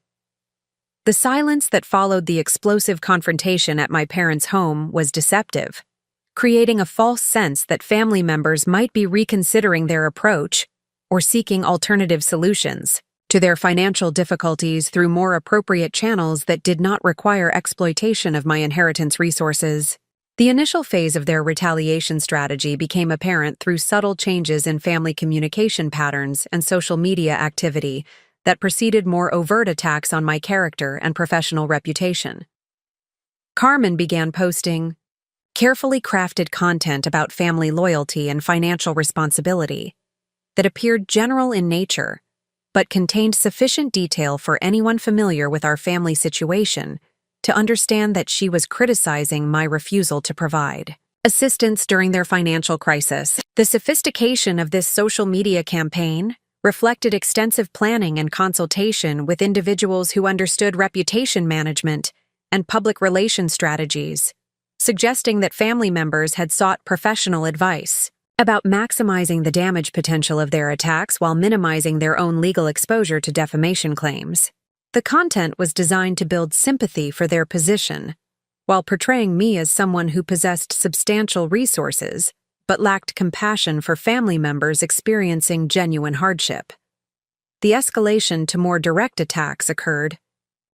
The silence that followed the explosive confrontation at my parents' home was deceptive, creating a false sense that family members might be reconsidering their approach or seeking alternative solutions to their financial difficulties through more appropriate channels that did not require exploitation of my inheritance resources. The initial phase of their retaliation strategy became apparent through subtle changes in family communication patterns and social media activity that preceded more overt attacks on my character and professional reputation. Carmen began posting carefully crafted content about family loyalty and financial responsibility that appeared general in nature, but contained sufficient detail for anyone familiar with our family situation to understand that she was criticizing my refusal to provide assistance during their financial crisis. The sophistication of this social media campaign reflected extensive planning and consultation with individuals who understood reputation management and public relations strategies, suggesting that family members had sought professional advice about maximizing the damage potential of their attacks while minimizing their own legal exposure to defamation claims. The content was designed to build sympathy for their position, while portraying me as someone who possessed substantial resources but lacked compassion for family members experiencing genuine hardship. The escalation to more direct attacks occurred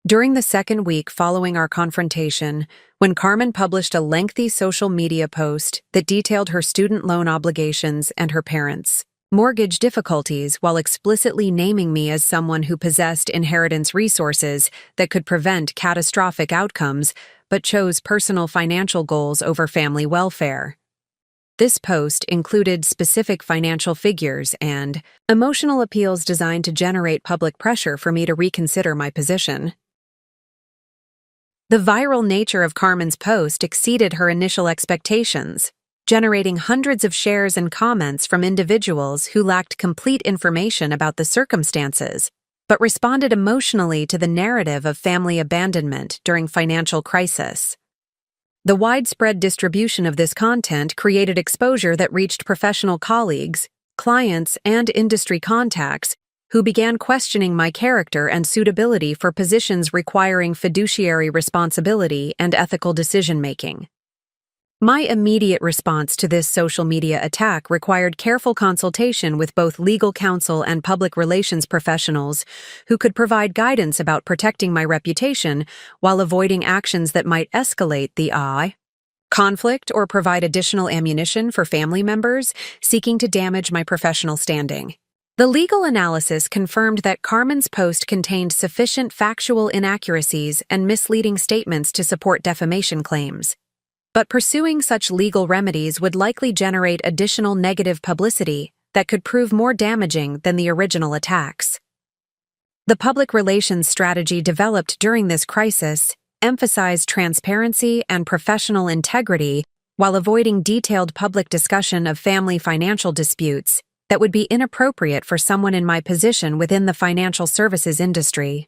during the second week following our confrontation, when Carmen published a lengthy social media post that detailed her student loan obligations and her parents' mortgage difficulties while explicitly naming me as someone who possessed inheritance resources that could prevent catastrophic outcomes but chose personal financial goals over family welfare. This post included specific financial figures and emotional appeals designed to generate public pressure for me to reconsider my position. The viral nature of Carmen's post exceeded her initial expectations, generating hundreds of shares and comments from individuals who lacked complete information about the circumstances, but responded emotionally to the narrative of family abandonment during financial crisis. The widespread distribution of this content created exposure that reached professional colleagues, clients, and industry contacts who began questioning my character and suitability for positions requiring fiduciary responsibility and ethical decision-making. My immediate response to this social media attack required careful consultation with both legal counsel and public relations professionals who could provide guidance about protecting my reputation while avoiding actions that might escalate the conflict or provide additional ammunition for family members seeking to damage my professional standing. The legal analysis confirmed that Carmen's post contained sufficient factual inaccuracies and misleading statements to support defamation claims. But pursuing such legal remedies would likely generate additional negative publicity that could prove more damaging than the original attacks. The public relations strategy developed during this crisis emphasized transparency and professional integrity while avoiding detailed public discussion of family financial disputes that would be inappropriate for someone in my position within the financial services industry.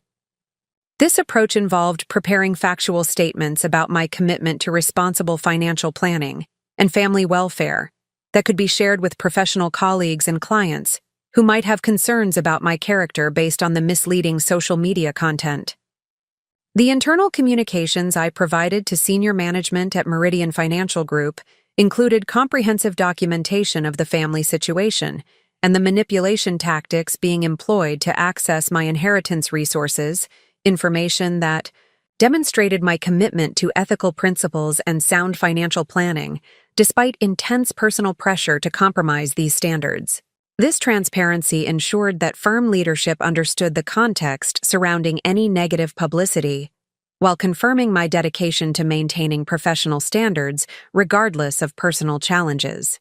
This approach involved preparing factual statements about my commitment to responsible financial planning and family welfare that could be shared with professional colleagues and clients who might have concerns about my character based on the misleading social media content. The internal communications I provided to senior management at Meridian Financial Group included comprehensive documentation of the family situation and the manipulation tactics being employed to access my inheritance resources, information that demonstrated my commitment to ethical principles and sound financial planning, despite intense personal pressure to compromise these standards. This transparency ensured that firm leadership understood the context surrounding any negative publicity, while confirming my dedication to maintaining professional standards regardless of personal challenges.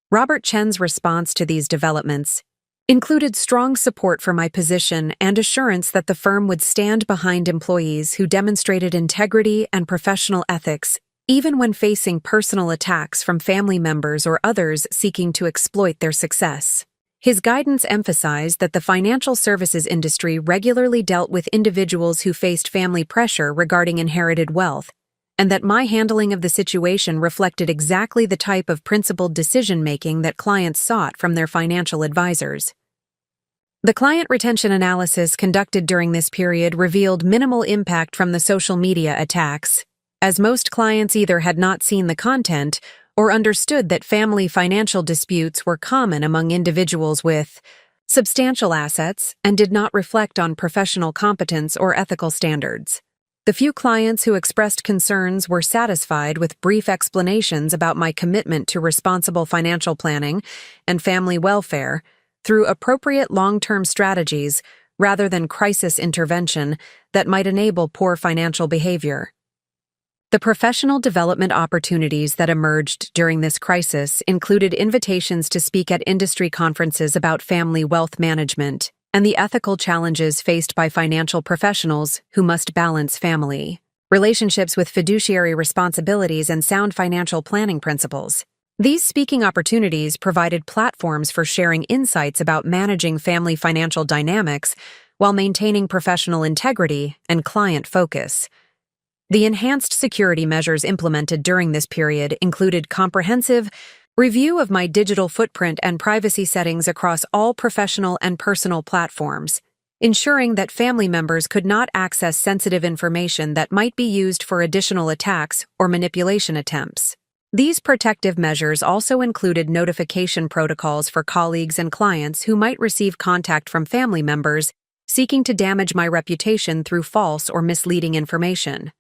Robert Chen's response to these developments included strong support for my position and assurance that the firm would stand behind employees who demonstrated integrity and professional ethics, even when facing personal attacks from family members or others seeking to exploit their success. His guidance emphasized that the financial services industry regularly dealt with individuals who faced family pressure regarding inherited wealth, and that my handling of the situation reflected exactly the type of principled decision-making that clients sought from their financial advisors. The client retention analysis conducted during this period revealed minimal impact from the social media attacks, as most clients either had not seen the content or understood that family financial disputes were common among individuals with substantial assets and did not reflect on professional competence or ethical standards. The few clients who expressed concerns were satisfied with brief explanations about my commitment to responsible financial planning and family welfare through appropriate long-term strategies rather than crisis intervention that might enable poor financial behavior. The professional development opportunities that emerged during this crisis included invitations to speak at industry conferences about family wealth management and the ethical challenges faced by financial professionals who must balance family relationships with fiduciary responsibilities and sound financial planning principles. These speaking opportunities provided platforms for sharing insights about managing family financial dynamics while maintaining professional integrity and client focus. The enhanced security measures implemented during this period included comprehensive review of my digital footprint and privacy settings across all professional and personal platforms, ensuring that family members could not access sensitive information that might be used for additional attacks or manipulation attempts. These protective measures also included notification protocols for colleagues and clients who might receive contact from family members seeking to damage my reputation through false or misleading information.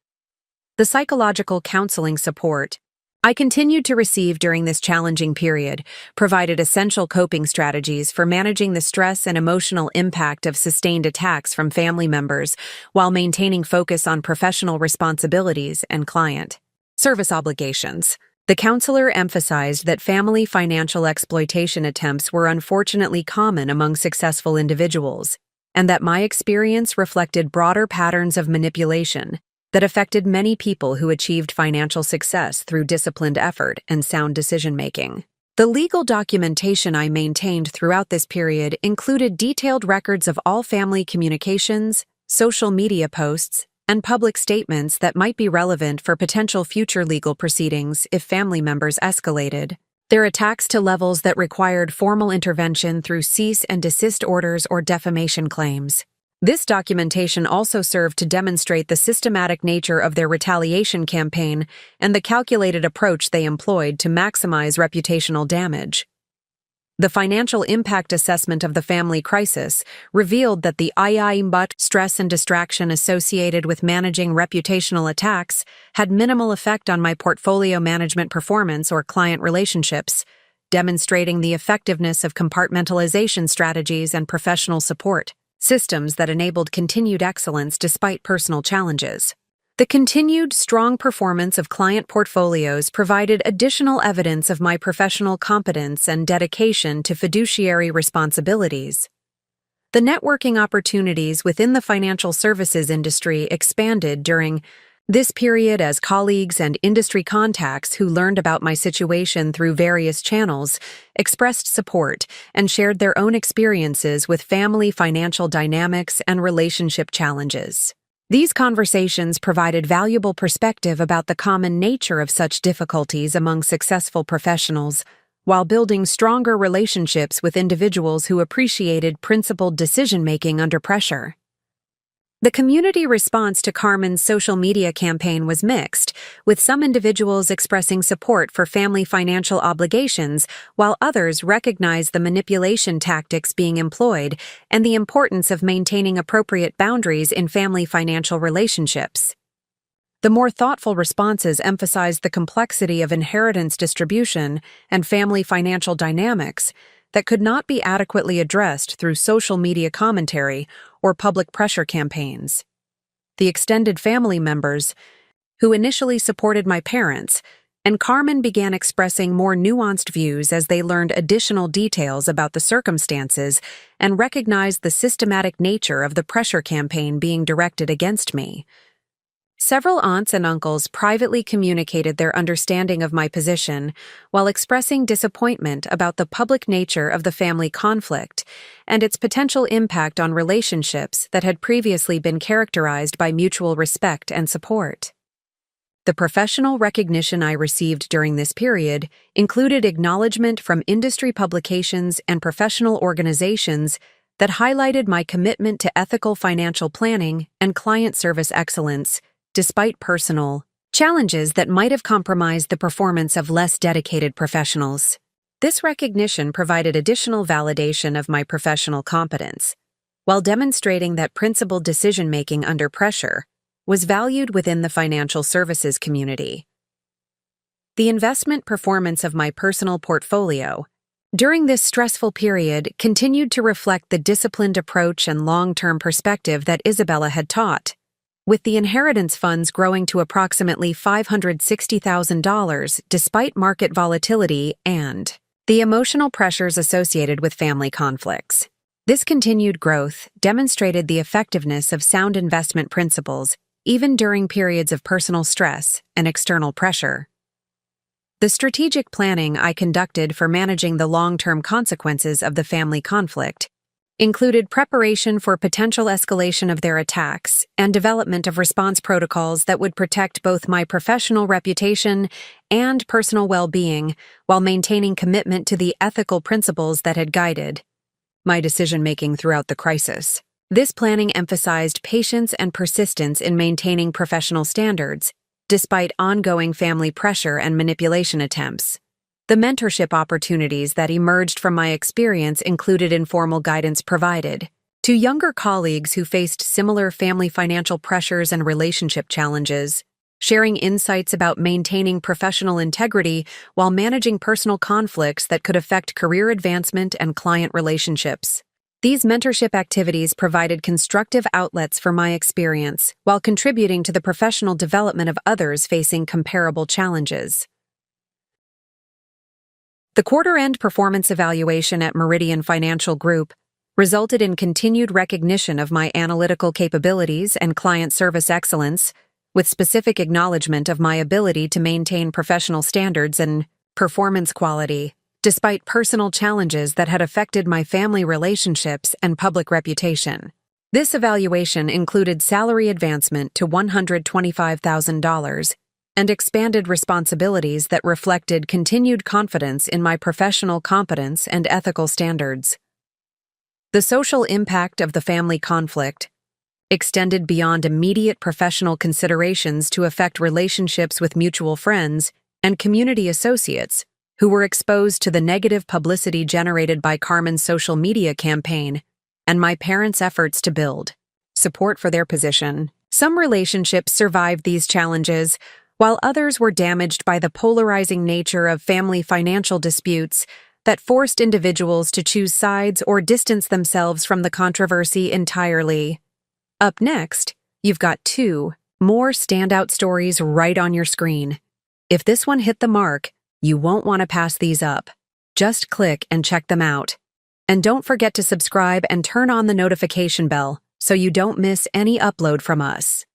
The psychological counseling support I continued to receive during this challenging period provided essential coping strategies for managing the stress and emotional impact of sustained attacks from family members while maintaining focus on professional responsibilities and client service obligations. The counselor emphasized that family financial exploitation attempts were unfortunately common among successful individuals, and that my experience reflected broader patterns of manipulation that affected many people who achieved financial success through disciplined effort and sound decision-making. The legal documentation I maintained throughout this period included detailed records of all family communications, social media posts, and public statements that might be relevant for potential future legal proceedings if family members escalated. Their attacks to levels that required formal intervention through cease and desist orders or defamation claims. This documentation also served to demonstrate the systematic nature of their retaliation campaign and the calculated approach they employed to maximize reputational damage. The financial impact assessment of the family crisis revealed that the stress and distraction associated with managing reputational attacks had minimal effect on my portfolio management performance or client relationships, demonstrating the effectiveness of compartmentalization strategies and professional support systems that enabled continued excellence despite personal challenges. The continued strong performance of client portfolios provided additional evidence of my professional competence and dedication to fiduciary responsibilities. The networking opportunities within the financial services industry expanded during this period as colleagues and industry contacts who learned about my situation through various channels expressed support and shared their own experiences with family financial dynamics and relationship challenges. These conversations provided valuable perspective about the common nature of such difficulties among successful professionals, while building stronger relationships with individuals who appreciated principled decision-making under pressure. The community response to Carmen's social media campaign was mixed, with some individuals expressing support for family financial obligations, while others recognized the manipulation tactics being employed and the importance of maintaining appropriate boundaries in family financial relationships. The more thoughtful responses emphasized the complexity of inheritance distribution and family financial dynamics that could not be adequately addressed through social media commentary or public pressure campaigns. The extended family members, who initially supported my parents, and Carmen began expressing more nuanced views as they learned additional details about the circumstances and recognized the systematic nature of the pressure campaign being directed against me. Several aunts and uncles privately communicated their understanding of my position while expressing disappointment about the public nature of the family conflict and its potential impact on relationships that had previously been characterized by mutual respect and support. The professional recognition I received during this period included acknowledgement from industry publications and professional organizations that highlighted my commitment to ethical financial planning and client service excellence, despite personal challenges that might have compromised the performance of less dedicated professionals. This recognition provided additional validation of my professional competence, while demonstrating that principled decision-making under pressure was valued within the financial services community. The investment performance of my personal portfolio during this stressful period continued to reflect the disciplined approach and long-term perspective that Isabella had taught. With the inheritance funds growing to approximately $560,000 despite market volatility and the emotional pressures associated with family conflicts. This continued growth demonstrated the effectiveness of sound investment principles even during periods of personal stress and external pressure. The strategic planning I conducted for managing the long-term consequences of the family conflict included preparation for potential escalation of their attacks and development of response protocols that would protect both my professional reputation and personal well-being while maintaining commitment to the ethical principles that had guided my decision-making throughout the crisis. This planning emphasized patience and persistence in maintaining professional standards, despite ongoing family pressure and manipulation attempts. The mentorship opportunities that emerged from my experience included informal guidance provided to younger colleagues who faced similar family financial pressures and relationship challenges, sharing insights about maintaining professional integrity while managing personal conflicts that could affect career advancement and client relationships. These mentorship activities provided constructive outlets for my experience while contributing to the professional development of others facing comparable challenges. The quarter-end performance evaluation at Meridian Financial Group resulted in continued recognition of my analytical capabilities and client service excellence, with specific acknowledgement of my ability to maintain professional standards and performance quality, despite personal challenges that had affected my family relationships and public reputation. This evaluation included salary advancement to $125,000 and expanded responsibilities that reflected continued confidence in my professional competence and ethical standards. The social impact of the family conflict extended beyond immediate professional considerations to affect relationships with mutual friends and community associates who were exposed to the negative publicity generated by Carmen's social media campaign and my parents' efforts to build support for their position. Some relationships survived these challenges, while others were damaged by the polarizing nature of family financial disputes that forced individuals to choose sides or distance themselves from the controversy entirely. Up next, you've got 2 more standout stories right on your screen. If this one hit the mark, you won't want to pass these up. Just click and check them out. And don't forget to subscribe and turn on the notification bell so you don't miss any upload from us.